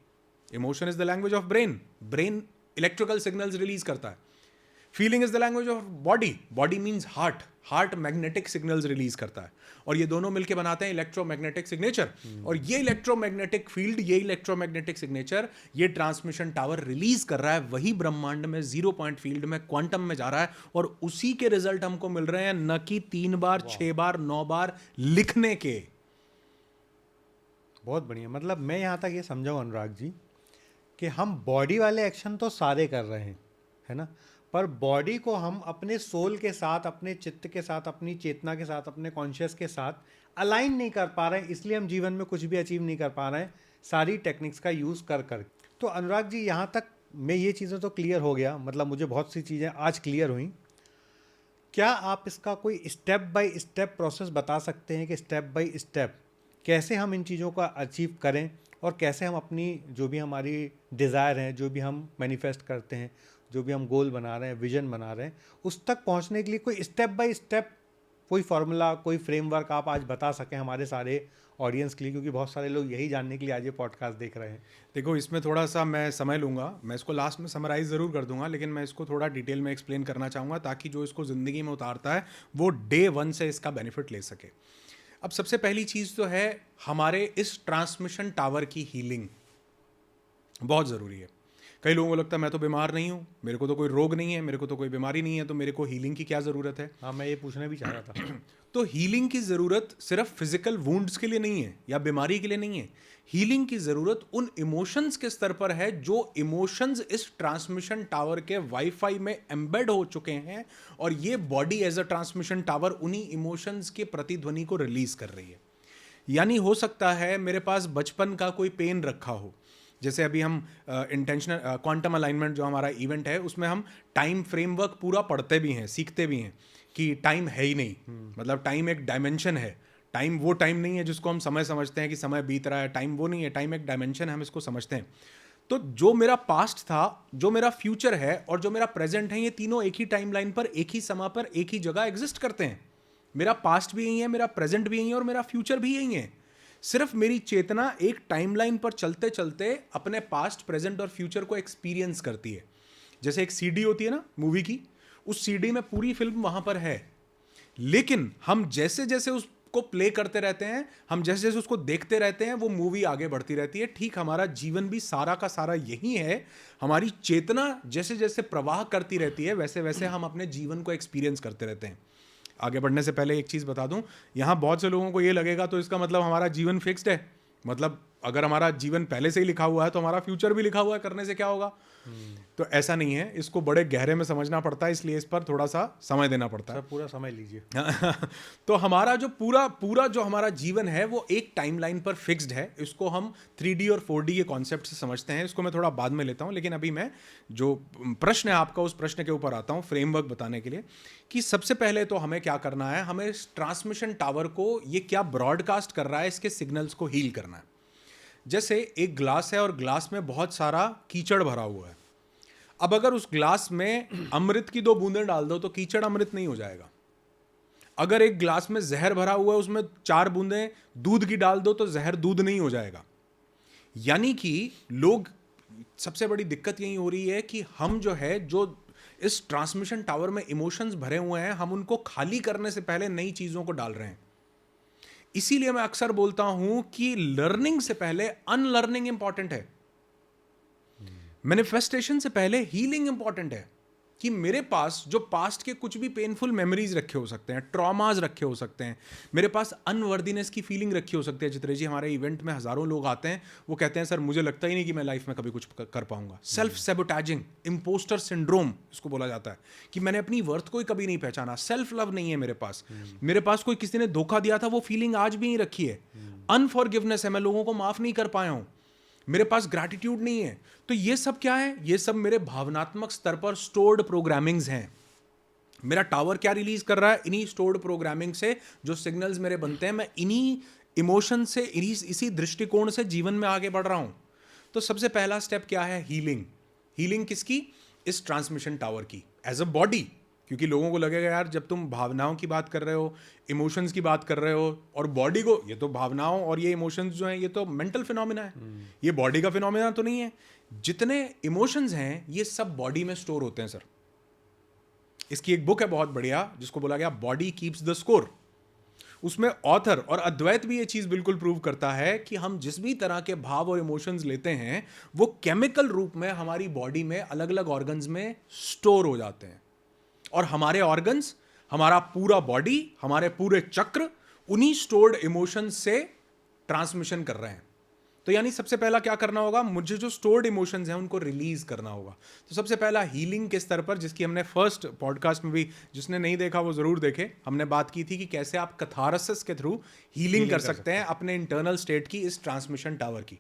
Emotion is the language of brain. Brain electrical signals release करता है. Feeling is the language of body. Body means heart. Heart magnetic signals release करता है और ये दोनों मिलकर बनाते हैं इलेक्ट्रोमैग्नेटिक सिग्नेचर. और ये इलेक्ट्रोमैग्नेटिक फील्ड, ये इलेक्ट्रोमैग्नेटिक सिग्नेचर, ये ट्रांसमिशन टावर रिलीज कर रहा है वही ब्रह्मांड में 0 पॉइंट फील्ड में क्वांटम में जा रहा है. और उसी के रिजल्ट हमको मिल रहे हैं, न कि 3 बार 6 बार 9 बार लिखने के. बहुत बढ़िया. मतलब मैं यहाँ तक ये समझाऊँ अनुराग जी कि हम बॉडी वाले एक्शन तो सारे कर रहे हैं, है ना, पर बॉडी को हम अपने सोल के साथ, अपने चित्त के साथ, अपनी चेतना के साथ, अपने कॉन्शियस के साथ अलाइन नहीं कर पा रहे हैं, इसलिए हम जीवन में कुछ भी अचीव नहीं कर पा रहे हैं सारी टेक्निक्स का यूज़ कर कर. तो अनुराग जी यहाँ तक मैं ये चीज़ें तो क्लियर हो गया, मतलब मुझे बहुत सी चीज़ें आज क्लियर हुई. क्या आप इसका कोई स्टेप बाय स्टेप प्रोसेस बता सकते हैं कि स्टेप बाय स्टेप कैसे हम इन चीज़ों का अचीव करें और कैसे हम अपनी जो भी हमारी डिज़ायर हैं, जो भी हम मैनिफेस्ट करते हैं, जो भी हम गोल बना रहे हैं, विजन बना रहे हैं, उस तक पहुंचने के लिए कोई स्टेप बाय स्टेप कोई फार्मूला, कोई फ्रेमवर्क आप आज बता सकें हमारे सारे ऑडियंस के लिए, क्योंकि बहुत सारे लोग यही जानने के लिए आज ये पॉडकास्ट देख रहे हैं. देखो, इसमें थोड़ा सा मैं समय लूँगा, मैं इसको लास्ट में समराइज़ ज़रूर कर दूंगा, लेकिन मैं इसको थोड़ा डिटेल में एक्सप्लेन करना चाहूँगा ताकि जो इसको ज़िंदगी में उतारता है वो डे 1 से इसका बेनिफिट ले सके. अब सबसे पहली चीज़ तो है हमारे इस ट्रांसमिशन टावर की हीलिंग बहुत ज़रूरी है. कई लोगों को लगता है मैं तो बीमार नहीं हूँ, मेरे को तो कोई रोग नहीं है, मेरे को तो कोई बीमारी नहीं है, तो मेरे को हीलिंग की क्या ज़रूरत है. हाँ, मैं ये पूछना भी चाह रहा था. तो हीलिंग की ज़रूरत सिर्फ फिजिकल वुंड्स के लिए नहीं है या बीमारी के लिए नहीं है. हीलिंग की ज़रूरत उन इमोशंस के स्तर पर है जो इमोशंस इस ट्रांसमिशन टावर के वाईफाई में एम्बेड हो चुके हैं और ये body as a transmission tower उन्हीं इमोशंस के प्रतिध्वनि को रिलीज कर रही है. यानी हो सकता है मेरे पास बचपन का कोई पेन रखा हो, जैसे अभी हम इंटेंशनल क्वांटम अलाइनमेंट जो हमारा इवेंट है उसमें हम टाइम फ्रेमवर्क पूरा पढ़ते भी हैं, सीखते भी हैं कि टाइम है ही नहीं. मतलब टाइम एक डायमेंशन है. टाइम वो टाइम नहीं है जिसको हम समय समझते हैं कि समय बीत रहा है. टाइम वो नहीं है, टाइम एक डायमेंशन है, हम इसको समझते हैं. तो जो मेरा पास्ट था, जो मेरा फ्यूचर है और जो मेरा प्रेजेंट है, ये तीनों एक ही टाइमलाइन पर, एक ही समय पर, एक ही जगह एग्जिस्ट करते हैं. मेरा पास्ट भी यही है, मेरा प्रेजेंट भी यही है और मेरा फ्यूचर भी यही है. सिर्फ मेरी चेतना एक टाइमलाइन पर चलते चलते अपने पास्ट, प्रेजेंट और फ्यूचर को एक्सपीरियंस करती है. जैसे एक सीडी होती है ना मूवी की, उस सीडी में पूरी फिल्म वहां पर है, लेकिन हम जैसे जैसे उसको प्ले करते रहते हैं, हम जैसे जैसे उसको देखते रहते हैं, वो मूवी आगे बढ़ती रहती है. ठीक हमारा जीवन भी सारा का सारा यही है. हमारी चेतना जैसे जैसे प्रवाह करती रहती है, वैसे वैसे हम अपने जीवन को एक्सपीरियंस करते रहते हैं. आगे बढ़ने से पहले एक चीज़ बता दूं, यहाँ बहुत से लोगों को ये लगेगा तो इसका मतलब हमारा जीवन फिक्स्ड है. मतलब अगर हमारा जीवन पहले से ही लिखा हुआ है तो हमारा फ्यूचर भी लिखा हुआ है, करने से क्या होगा. तो ऐसा नहीं है, इसको बड़े गहरे में समझना पड़ता है, इसलिए इस पर थोड़ा सा समय देना पड़ता है. पूरा समय लीजिए. तो हमारा जो पूरा जो हमारा जीवन है वो एक टाइमलाइन पर फिक्स्ड है. इसको हम 3D और 4D के कॉन्सेप्ट से समझते हैं. इसको मैं थोड़ा बाद में लेता हूँ, लेकिन अभी मैं जो प्रश्न है आपका, उस प्रश्न के ऊपर आता हूँ फ्रेमवर्क बताने के लिए कि सबसे पहले तो हमें क्या करना है. हमें इस ट्रांसमिशन टावर को ये क्या ब्रॉडकास्ट कर रहा है, इसके सिग्नल्स को हील करना है. जैसे एक ग्लास है और ग्लास में बहुत सारा कीचड़ भरा हुआ है. अब अगर उस ग्लास में अमृत की 2 बूंदें डाल दो तो कीचड़ अमृत नहीं हो जाएगा. अगर एक ग्लास में जहर भरा हुआ है, उसमें 4 बूंदें दूध की डाल दो तो जहर दूध नहीं हो जाएगा. यानी कि लोग, सबसे बड़ी दिक्कत यही हो रही है कि हम जो है, जो इस ट्रांसमिशन टावर में इमोशंस भरे हुए हैं, हम उनको खाली करने से पहले नई चीजों को डाल रहे हैं. इसीलिए मैं अक्सर बोलता हूं कि लर्निंग से पहले अनलर्निंग इंपॉर्टेंट है. मैनिफेस्टेशन से पहले हीलिंग इंपॉर्टेंट है. कि मेरे पास जो पास्ट के कुछ भी पेनफुल मेमोरीज रखे हो सकते हैं, ट्रॉमाज रखे हो सकते हैं, मेरे पास अनवर्दीनेस की फीलिंग रखी हो सकती है. चित्रे जी, हमारे इवेंट में हज़ारों लोग आते हैं, वो कहते हैं सर मुझे लगता ही नहीं कि मैं लाइफ में कभी कुछ कर पाऊंगा. सेल्फ सेबोटैजिंग, इम्पोस्टर सिंड्रोम इसको बोला जाता है, कि मैंने अपनी वर्थ को ही कभी नहीं पहचाना. सेल्फ लव नहीं है मेरे पास. मेरे पास कोई किसी ने धोखा दिया था, वो फीलिंग आज भी नहीं रखी है. अनफॉरगिवनेस है, मैं लोगों को माफ़ नहीं कर पाया हूँ. मेरे पास ग्रैटिट्यूड नहीं है. तो ये सब क्या है? ये सब मेरे भावनात्मक स्तर पर स्टोर्ड प्रोग्रामिंग्स हैं. मेरा टावर क्या रिलीज कर रहा है? इन्हीं स्टोर्ड प्रोग्रामिंग से जो सिग्नल्स मेरे बनते हैं, मैं इन्हीं इमोशन से, इसी दृष्टिकोण से जीवन में आगे बढ़ रहा हूं. तो सबसे पहला स्टेप क्या है? हीलिंग. हीलिंग किसकी? इस ट्रांसमिशन टावर की. एज अ बॉडी क्योंकि लोगों को लगेगा यार जब तुम भावनाओं की बात कर रहे हो, इमोशंस की बात कर रहे हो और बॉडी को, ये तो भावनाओं और ये इमोशंस जो हैं ये तो मेंटल फिनोमिना है, ये बॉडी का फिनोमिना तो नहीं है। जितने इमोशंस हैं ये सब बॉडी में स्टोर होते हैं सर। इसकी एक बुक है बहुत बढ़िया जिसको बोला गया बॉडी कीप्स द स्कोर। उसमें ऑथर और अद्वैत भी ये चीज बिल्कुल प्रूव करता है कि हम जिस भी तरह के भाव और इमोशंस लेते हैं वो केमिकल रूप में हमारी बॉडी में अलग अलग ऑर्गन्स में स्टोर हो जाते हैं, और हमारे ऑर्गन्स, हमारा पूरा बॉडी, हमारे पूरे चक्र उन्हीं स्टोर्ड इमोशंस से ट्रांसमिशन कर रहे हैं। तो यानी सबसे पहला क्या करना होगा, मुझे जो स्टोर्ड इमोशंस हैं उनको रिलीज करना होगा। तो सबसे पहला हीलिंग के स्तर पर, जिसकी हमने फर्स्ट पॉडकास्ट में भी, जिसने नहीं देखा वो जरूर देखे, हमने बात की थी कि कैसे आप कैथारसिस के थ्रू हीलिंग कर सकते हैं अपने इंटरनल स्टेट की, इस ट्रांसमिशन टावर की।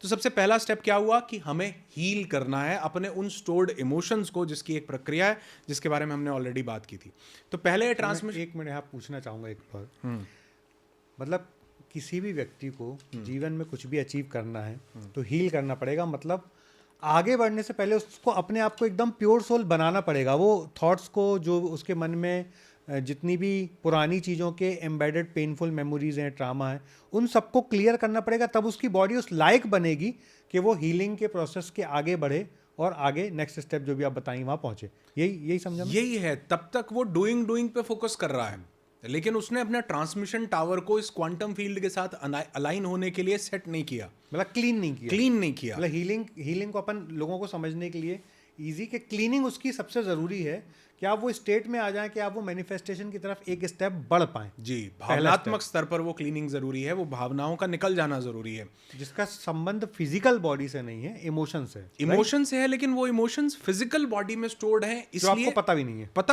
तो सबसे पहला स्टेप क्या हुआ कि हमें हील करना है अपने उन स्टोर्ड इमोशंस को, जिसकी एक प्रक्रिया है जिसके बारे में हमने ऑलरेडी बात की थी। तो पहले ट्रांसमिशन, एक मिनट आप पूछना चाहूँगा एक बार, मतलब किसी भी व्यक्ति को जीवन में कुछ भी अचीव करना है तो हील करना पड़ेगा, मतलब आगे बढ़ने से पहले उसको अपने आप को एकदम प्योर सोल बनाना पड़ेगा। वो थॉट्स को, जो उसके मन में जितनी भी पुरानी चीज़ों के एम्बेडेड पेनफुल मेमोरीज हैं, ट्रामा है, उन सबको क्लियर करना पड़ेगा, तब उसकी बॉडी उस लायक बनेगी कि वो हीलिंग के प्रोसेस के आगे बढ़े और आगे नेक्स्ट स्टेप जो भी आप बताएंगे वहाँ पहुँचे। यही समझा? यही है। तब तक वो डूइंग पे फोकस कर रहा है, लेकिन उसने अपना ट्रांसमिशन टावर को इस क्वांटम फील्ड के साथ अलाइन होने के लिए सेट नहीं किया, मतलब क्लीन नहीं किया। मतलब हीलिंग को अपन लोगों को समझने के लिए इजी के क्लीनिंग उसकी सबसे ज़रूरी है कि आप वो स्टेट में आ जाएं कि आप वो मैनिफेस्टेशन की तरफ एक स्टेप बढ़ पाएं। जी, भावनात्मक स्तर पर वो क्लीनिंग जरूरी है, वो भावनाओं का निकल जाना जरूरी है, जिसका संबंध फिजिकल बॉडी से नहीं है, इमोशन से। इमोशन से है, लेकिन वो इमोशंस फिजिकल बॉडी में स्टोर्ड हैं, इसलिए आपको पता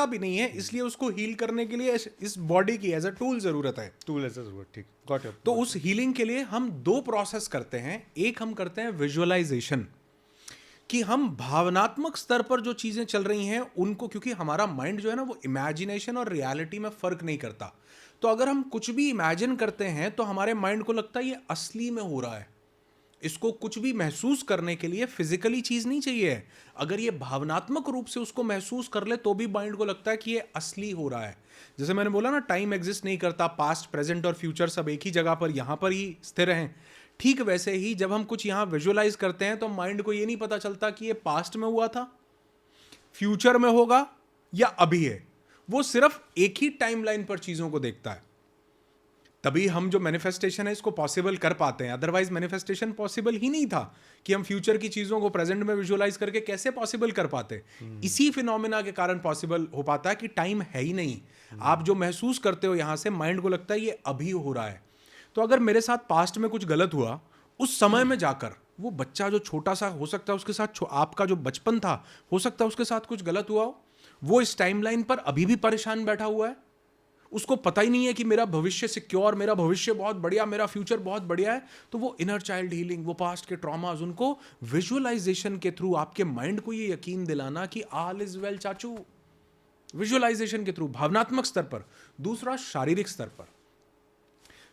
भी नहीं है, इसलिए उसको हील करने के लिए इस बॉडी की एज अ टूल जरूरत है। ठीक, गॉट इट। तो उस हीलिंग के लिए हम दो प्रोसेस करते हैं। एक हम करते हैं विजुअलाइजेशन, कि हम भावनात्मक स्तर पर जो चीजें चल रही हैं उनको, क्योंकि हमारा माइंड जो है ना वो इमेजिनेशन और रियलिटी में फर्क नहीं करता। तो अगर हम कुछ भी इमेजिन करते हैं तो हमारे माइंड को लगता है ये असली में हो रहा है। इसको कुछ भी महसूस करने के लिए फिजिकली चीज नहीं चाहिए। अगर ये भावनात्मक रूप से उसको महसूस कर ले तो भी माइंड को लगता है कि ये असली हो रहा है। जैसे मैंने बोला ना, टाइम एग्जिस्ट नहीं करता, पास्ट, प्रेजेंट और फ्यूचर सब एक ही जगह पर, यहां पर ही स्थिर हैं। ठीक वैसे ही जब हम कुछ यहां विजुअलाइज करते हैं तो माइंड को ये नहीं पता चलता कि ये पास्ट में हुआ था, फ्यूचर में होगा या अभी है। वो सिर्फ एक ही टाइमलाइन पर चीजों को देखता है। तभी हम जो मैनिफेस्टेशन है इसको पॉसिबल कर पाते हैं। अदरवाइज मैनिफेस्टेशन पॉसिबल ही नहीं था कि हम फ्यूचर की चीजों को प्रेजेंट में विजुअलाइज करके कैसे पॉसिबल कर पाते। इसी फिनोमिना के कारण पॉसिबल हो पाता है कि टाइम है ही नहीं। आप जो महसूस करते हो यहां से, माइंड को लगता है ये अभी हो रहा है। तो अगर मेरे साथ पास्ट में कुछ गलत हुआ, उस समय में जाकर वो बच्चा जो छोटा सा हो सकता है उसके साथ, आपका जो बचपन था हो सकता है उसके साथ कुछ गलत हुआ हो, वो इस टाइमलाइन पर अभी भी परेशान बैठा हुआ है। उसको पता ही नहीं है कि मेरा भविष्य सिक्योर, मेरा भविष्य बहुत बढ़िया, मेरा फ्यूचर बहुत बढ़िया है। तो वो इनर चाइल्ड हीलिंग, वो पास्ट के ट्रॉमास, उनको विजुअलाइजेशन के थ्रू आपके माइंड को ये यकीन दिलाना कि ऑल इज वेल चाचू, विजुअलाइजेशन के थ्रू, भावनात्मक स्तर पर। दूसरा, शारीरिक स्तर पर,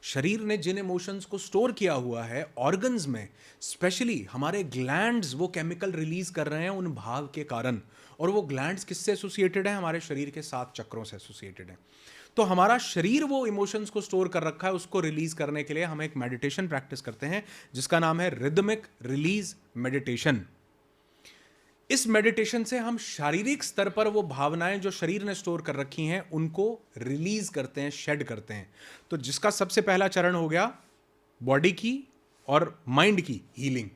शरीर ने जिन इमोशंस को स्टोर किया हुआ है ऑर्गन्स में, स्पेशली हमारे ग्लैंड्स वो केमिकल रिलीज कर रहे हैं उन भाव के कारण। और वो ग्लैंड्स किससे एसोसिएटेड है? हमारे शरीर के 7 चक्रों से एसोसिएटेड है। तो हमारा शरीर वो इमोशंस को स्टोर कर रखा है, उसको रिलीज करने के लिए हम एक मेडिटेशन प्रैक्टिस करते हैं जिसका नाम है रिदमिक रिलीज मेडिटेशन। इस मेडिटेशन से हम शारीरिक स्तर पर वो भावनाएं जो शरीर ने स्टोर कर रखी हैं उनको रिलीज करते हैं, शेड करते हैं। तो जिसका सबसे पहला चरण हो गया बॉडी की और माइंड की हीलिंग,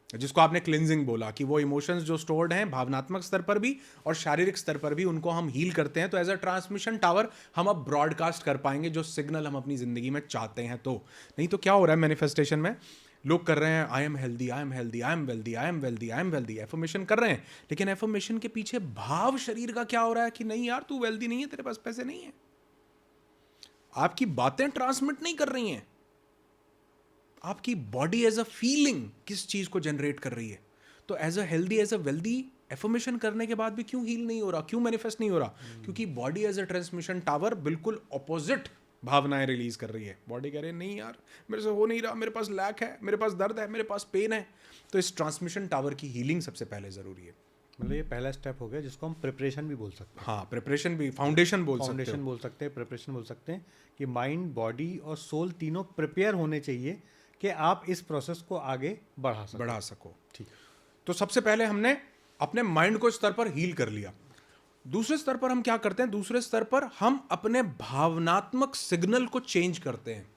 जिसको आपने क्लिंजिंग बोला, कि वो इमोशंस जो स्टोर्ड हैं भावनात्मक स्तर पर भी और शारीरिक स्तर पर भी, उनको हम हील करते हैं। तो एज अ ट्रांसमिशन टावर हम अब ब्रॉडकास्ट कर पाएंगे जो सिग्नल हम अपनी जिंदगी में चाहते हैं। तो नहीं तो क्या हो रहा है मैनिफेस्टेशन में, लोग कर रहे हैं I am healthy, I am healthy, I am wealthy, I am wealthy, I am wealthy, affirmation कर रहे हैं, लेकिन एफर्मेशन के पीछे भाव शरीर का क्या हो रहा है कि नहीं यार तू वेल्दी नहीं है, तेरे पास पैसे नहीं है। आपकी बातें ट्रांसमिट नहीं कर रही हैं, आपकी बॉडी एज अ फीलिंग किस चीज को जनरेट कर रही है। तो as a healthy, as a wealthy affirmation करने के बाद भी क्यों हील नहीं हो रहा, क्यों मैनिफेस्ट नहीं हो रहा? क्योंकि body as a transmission tower बिल्कुल ऑपोजिट भावनाएं रिलीज कर रही है। बॉडी कह रही है नहीं यार मेरे से हो नहीं रहा, मेरे पास लैक है, मेरे पास दर्द है, मेरे पास पेन है। तो इस ट्रांसमिशन टावर की हीलिंग सबसे पहले जरूरी है। मतलब ये पहला स्टेप हो गया जिसको हम प्रिपरेशन भी बोल सकते हैं। हाँ, प्रिपरेशन भी, फाउंडेशन बोल सकते फाउंडेशन हो। बोल सकते हैं, प्रिपरेशन बोल सकते हैं कि माइंड, बॉडी और सोल तीनों प्रिपेयर होने चाहिए कि आप इस प्रोसेस को आगे बढ़ा सकें। बढ़ा सको। ठीक। तो सबसे पहले हमने अपने माइंड को स्तर पर हील कर लिया। दूसरे स्तर पर हम क्या करते हैं? दूसरे स्तर पर हम अपने भावनात्मक सिग्नल को चेंज करते हैं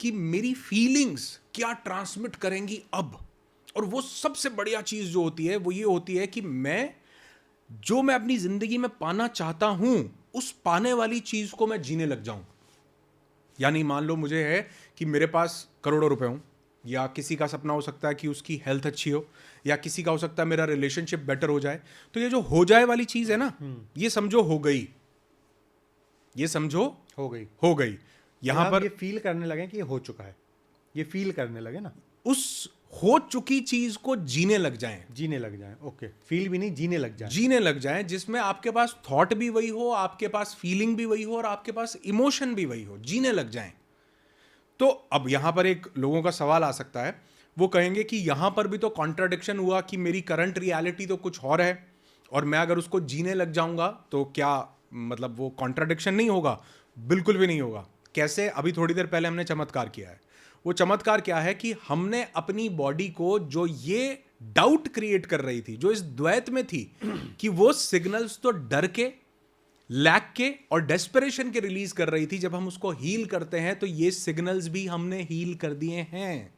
कि मेरी फीलिंग्स क्या ट्रांसमिट करेंगी अब। और वो सबसे बढ़िया चीज जो होती है वो ये होती है कि मैं अपनी जिंदगी में पाना चाहता हूं, उस पाने वाली चीज को मैं जीने लग जाऊं। यानी मान लो मुझे है कि मेरे पास करोड़ों रुपए हों, या किसी का सपना हो सकता है कि उसकी हेल्थ अच्छी हो, या किसी का हो सकता है मेरा रिलेशनशिप बेटर हो जाए। तो ये जो हो जाए वाली चीज है ना, ये समझो हो गई, ये समझो हो गई। हो गई। यहां पर ये फील करने लगे कि ये हो चुका है, ये फील करने लगे ना, उस हो चुकी चीज को जीने लग जाएं, जीने लग जाएं। ओके, फील भी नहीं, जीने लग जाएं। जीने लग जाएं, जिसमें आपके पास थॉट भी वही हो, आपके पास फीलिंग भी वही हो, और आपके पास इमोशन भी वही हो, जीने लग जाएं। तो अब यहां पर एक लोगों का सवाल आ सकता है, वो कहेंगे कि यहां पर भी तो कॉन्ट्राडिक्शन हुआ कि मेरी करंट रियलिटी तो कुछ और है, और मैं अगर उसको जीने लग जाऊंगा तो क्या मतलब वो कॉन्ट्राडिक्शन नहीं होगा? बिल्कुल भी नहीं होगा। कैसे? अभी थोड़ी देर पहले हमने चमत्कार किया है। वो चमत्कार क्या है कि हमने अपनी बॉडी को, जो ये डाउट क्रिएट कर रही थी, जो इस द्वैत में थी कि वो सिग्नल्स तो डर के, लैक के और डेस्परेशन के रिलीज कर रही थी, जब हम उसको हील करते हैं तो ये सिग्नल्स भी हमने हील कर दिए हैं।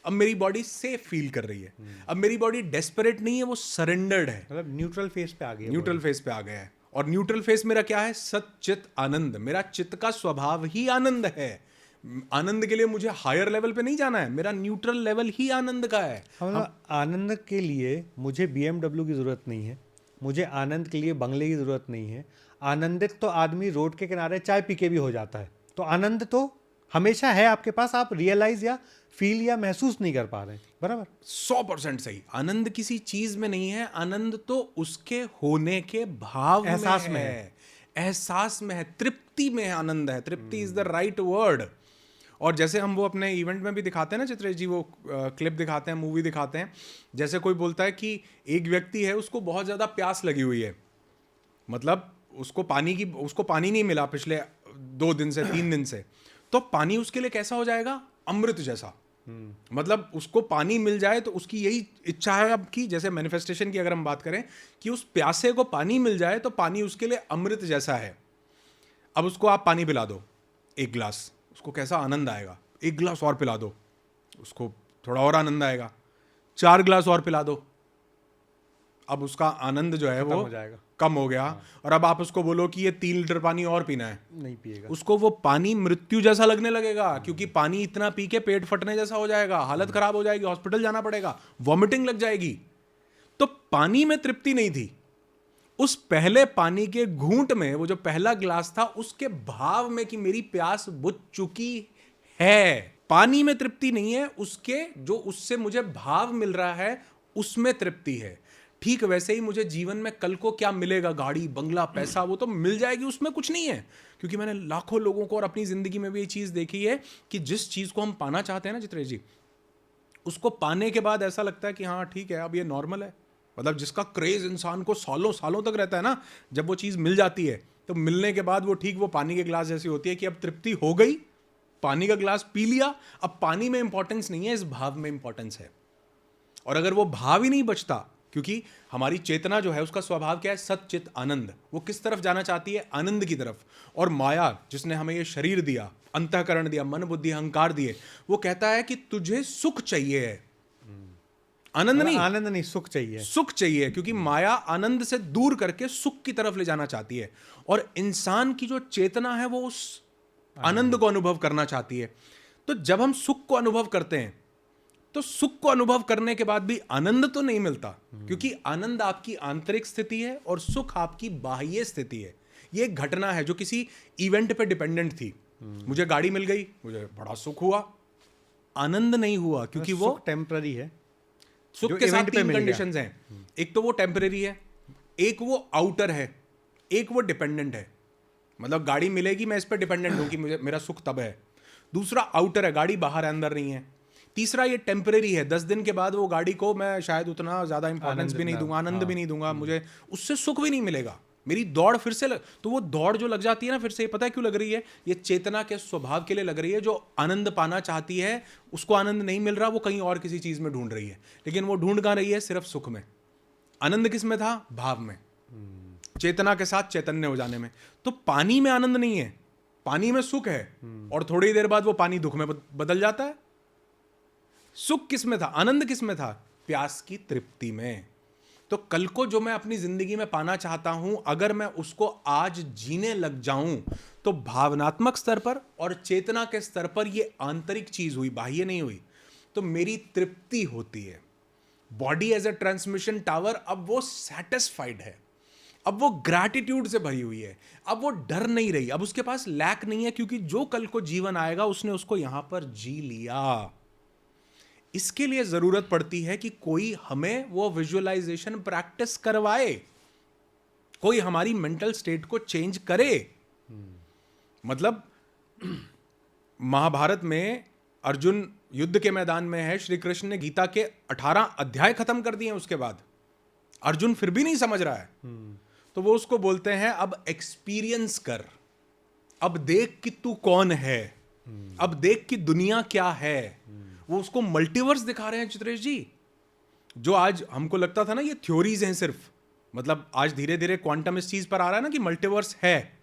अब मेरी बॉडी सेफ फील कर रही है। अब मेरी बॉडी डेस्परेट नहीं है, वो सरेंडर्ड है, मतलब न्यूट्रल फेस पे आ गई है। न्यूट्रल फेस पे आ गया है। और न्यूट्रल फेस मेरा क्या है? सच्चित आनंद। मेरा चित्त का स्वभाव ही आनंद है। आनंद के लिए मुझे हायर लेवल पे नहीं जाना है, मेरा न्यूट्रल लेवल ही आनंद का है। मतलब आनंद के लिए मुझे BMW की जरूरत नहीं है, मुझे आनंद के लिए बंगले की जरूरत नहीं है। आनंदित तो आदमी रोड के किनारे चाय पी के भी हो जाता है। तो आनंद तो हमेशा है आपके पास, आप रियलाइज या फील या महसूस नहीं कर पा रहे। बराबर, 100% सही। आनंद किसी चीज में नहीं है, आनंद तो उसके होने के भाव एहसास में है, एहसास में है, तृप्ति में आनंद है। तृप्ति इज द राइट वर्ड। और जैसे हम वो अपने इवेंट में भी दिखाते हैं ना चित्रेश जी, वो क्लिप दिखाते हैं, मूवी दिखाते हैं, जैसे कोई बोलता है कि एक व्यक्ति है, उसको बहुत ज्यादा प्यास लगी हुई है, मतलब उसको पानी नहीं मिला पिछले 2 दिन से 3 दिन से, तो पानी उसके लिए कैसा हो जाएगा? अमृत जैसा। मतलब उसको पानी मिल जाए तो उसकी यही इच्छा है अब की, जैसे मैनिफेस्टेशन की अगर हम बात करें, कि उस प्यासे को पानी मिल जाए तो पानी उसके लिए अमृत जैसा है। अब उसको आप पानी पिला दो 1 गिलास, उसको कैसा आनंद आएगा। 1 गिलास और पिला दो, उसको थोड़ा और आनंद आएगा। 4 गिलास और पिला दो, अब उसका आनंद जो है वो हो जाएगा, कम हो गया। और अब आप उसको बोलो कि ये 3 लीटर पानी और पीना है, नहीं पिएगा, उसको वो पानी मृत्यु जैसा लगने लगेगा, क्योंकि पानी इतना पी के पेट फटने जैसा हो जाएगा, हालत खराब हो जाएगी, हॉस्पिटल जाना पड़ेगा, वॉमिटिंग लग जाएगी। तो पानी में तृप्ति नहीं थी, उस पहले पानी के घूंट में, वो जो पहला गिलास था, उसके भाव में कि मेरी प्यास बुझ चुकी है। पानी में तृप्ति नहीं है, उसके जो उससे मुझे भाव मिल रहा है उसमें तृप्ति है। ठीक वैसे ही मुझे जीवन में कल को क्या मिलेगा, गाड़ी, बंगला, पैसा, वो तो मिल जाएगी, उसमें कुछ नहीं है। क्योंकि मैंने लाखों लोगों को और अपनी जिंदगी में भी ये चीज देखी है कि जिस चीज को हम पाना चाहते हैं ना चित्रेश जी, उसको पाने के बाद ऐसा लगता है कि हाँ ठीक है, अब ये नॉर्मल है। मतलब जिसका क्रेज इंसान को सालों सालों तक रहता है ना, जब वो चीज मिल जाती है तो मिलने के बाद वो ठीक वो पानी के गिलास जैसी होती है कि अब तृप्ति हो गई, पानी का गिलास पी लिया। अब पानी में इंपॉर्टेंस नहीं है, इस भाव में इंपॉर्टेंस है। और अगर वो भाव ही नहीं बचता, क्योंकि हमारी चेतना जो है उसका स्वभाव क्या है? सच्चित आनंद। वो किस तरफ जाना चाहती है? आनंद की तरफ। और माया जिसने हमें ये शरीर दिया, अंतःकरण दिया, मन, बुद्धि, अहंकार दिए, वो कहता है कि तुझे सुख चाहिए है, आनंद नहीं। आनंद नहीं, सुख चाहिए, सुख चाहिए, क्योंकि माया आनंद से दूर करके सुख की तरफ ले जाना चाहती है। और इंसान की जो चेतना है वो उस आनंद को अनुभव करना चाहती है। तो जब हम सुख को अनुभव करते हैं तो सुख को अनुभव करने के बाद भी आनंद तो नहीं मिलता, क्योंकि आनंद आपकी आंतरिक स्थिति है और सुख आपकी बाह्य स्थिति है। ये एक घटना है जो किसी इवेंट पे डिपेंडेंट थी। मुझे गाड़ी मिल गई, मुझे बड़ा सुख हुआ, आनंद नहीं हुआ, क्योंकि वो टेम्पररी है। सुख के साथ 3 कंडीशंस हैं। एक तो वो टेम्परेरी है, एक वो आउटर है, एक वो डिपेंडेंट है। मतलब गाड़ी मिलेगी, मैं इस पर डिपेंडेंट हूं कि मुझे मेरा सुख तब है। दूसरा आउटर है, गाड़ी बाहर है, अंदर नहीं है। तीसरा ये टेम्परेरी है, 10 दिन के बाद वो गाड़ी को मैं शायद उतना ज़्यादा इंपॉर्टेंस भी नहीं दूंगा, आनंद भी नहीं दूंगा, मुझे उससे सुख भी नहीं मिलेगा, मेरी दौड़ फिर से तो वो दौड़ जो लग जाती है ना फिर से, पता है क्यों लग रही है? ये चेतना के स्वभाव के लिए लग रही है। जो आनंद पाना चाहती है उसको आनंद नहीं मिल रहा, वो कहीं और किसी चीज़ में ढूंढ रही है, लेकिन वो ढूंढ कहाँ रही है? सिर्फ सुख में। आनंद किस में था? भाव में, चेतना के साथ चैतन्य हो जाने में। तो पानी में आनंद नहीं है, पानी में सुख है, और थोड़ी देर बाद वो पानी दुख में बदल जाता है। सुख किस में था? आनंद किस में था? प्यास की तृप्ति में। तो कल को जो मैं अपनी जिंदगी में पाना चाहता हूं, अगर मैं उसको आज जीने लग जाऊं, तो भावनात्मक स्तर पर और चेतना के स्तर पर ये आंतरिक चीज हुई, बाह्य नहीं हुई, तो मेरी तृप्ति होती है। Body as a transmission tower, अब वो सेटिस्फाइड है, अब वो ग्रैटिट्यूड से भरी हुई है, अब वो डर नहीं रही, अब उसके पास लैक नहीं है, क्योंकि जो कल को जीवन आएगा उसने उसको यहां पर जी लिया। इसके लिए जरूरत पड़ती है कि कोई हमें वो विजुअलाइजेशन प्रैक्टिस करवाए, कोई हमारी मेंटल स्टेट को चेंज करे। मतलब महाभारत में अर्जुन युद्ध के मैदान में है, श्री कृष्ण ने गीता के 18 अध्याय खत्म कर दिए, उसके बाद अर्जुन फिर भी नहीं समझ रहा है, तो वो उसको बोलते हैं अब एक्सपीरियंस कर, अब देख कि तू कौन है, अब देख कि दुनिया क्या है। वो उसको मल्टीवर्स दिखा रहे हैं चित्रेश जी। जो आज हमको लगता था ना ये थ्योरीज हैं सिर्फ, मतलब आज धीरे धीरे क्वांटम इस चीज पर आ रहा है ना कि मल्टीवर्स है,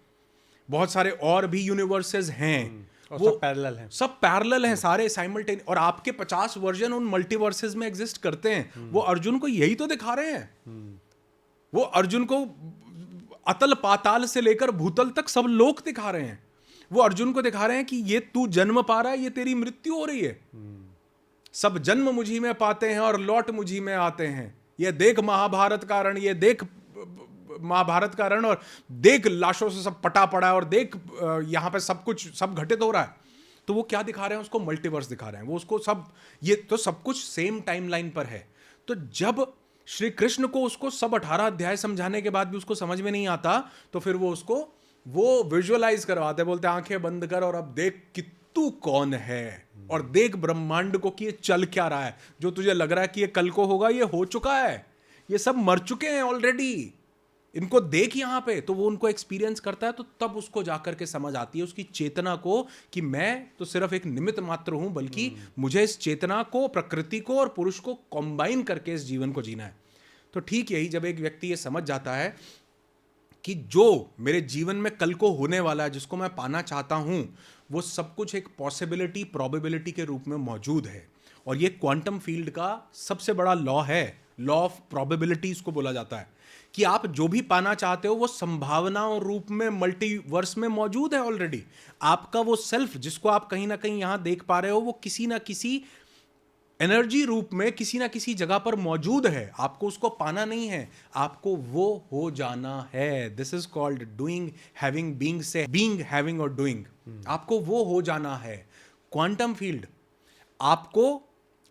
बहुत सारे और भी यूनिवर्सेस हैं, और वो सब पैरेलल हैं, सब पैरेलल हैं सारे साइमल्टेनियस, और आपके 50 वर्जन उन मल्टीवर्सेस में एग्जिस्ट करते हैं। वो अर्जुन को यही तो दिखा रहे हैं, वो अर्जुन को अतल पाताल से लेकर भूतल तक सब लोक दिखा रहे हैं। वो अर्जुन को दिखा रहे हैं कि ये तू जन्म पा रहा है, ये तेरी मृत्यु हो रही है, सब जन्म मुझी में पाते हैं और लौट मुझी में आते हैं। ये देख महाभारत का रण, ये देख महाभारत का रण, और देख लाशों से सब पटा पड़ा है, और देख यहां पे सब कुछ सब घटित हो रहा है। तो वो क्या दिखा रहे हैं? उसको मल्टीवर्स दिखा रहे हैं, वो उसको सब, ये तो सब कुछ सेम टाइमलाइन पर है। तो जब श्री कृष्ण को उसको सब 18 अध्याय समझाने के बाद भी उसको समझ में नहीं आता, तो फिर वो उसको वो विजुअलाइज करवाते, बोलते आंखें बंद कर और अब देख कि तू कौन है, और देख ब्रह्मांड को कि ये चल क्या रहा है। जो तुझे लग रहा है कि ये कल को होगा, ये हो चुका है, ये सब मर चुके हैं ऑलरेडी, इनको देख यहां पे। तो वो उनको एक्सपीरियंस करता है, तो तब उसको जाकर के समझ आती है उसकी चेतना को कि मैं तो सिर्फ एक निमित्त मात्र हूं, बल्कि मुझे इस चेतना को, प्रकृति को और पुरुष को कॉम्बाइन करके इस जीवन को जीना है। तो ठीक यही, जब एक व्यक्ति ये समझ जाता है कि जो मेरे जीवन में कल को होने वाला है, जिसको मैं पाना चाहता हूं, वो सब कुछ एक पॉसिबिलिटी, प्रोबेबिलिटी के रूप में मौजूद है। और ये क्वांटम फील्ड का सबसे बड़ा लॉ है, लॉ ऑफ प्रोबेबिलिटी इसको बोला जाता है, कि आप जो भी पाना चाहते हो वो संभावनाओं रूप में मल्टीवर्स में मौजूद है ऑलरेडी। आपका वो सेल्फ जिसको आप कहीं ना कहीं यहां देख पा रहे हो, वो किसी ना किसी एनर्जी रूप में किसी ना किसी जगह पर मौजूद है। आपको उसको पाना नहीं है, आपको वो हो जाना है। This is called doing, having, being से बीइंग, हैविंग और डूइंग। आपको वो हो जाना है। क्वांटम फील्ड आपको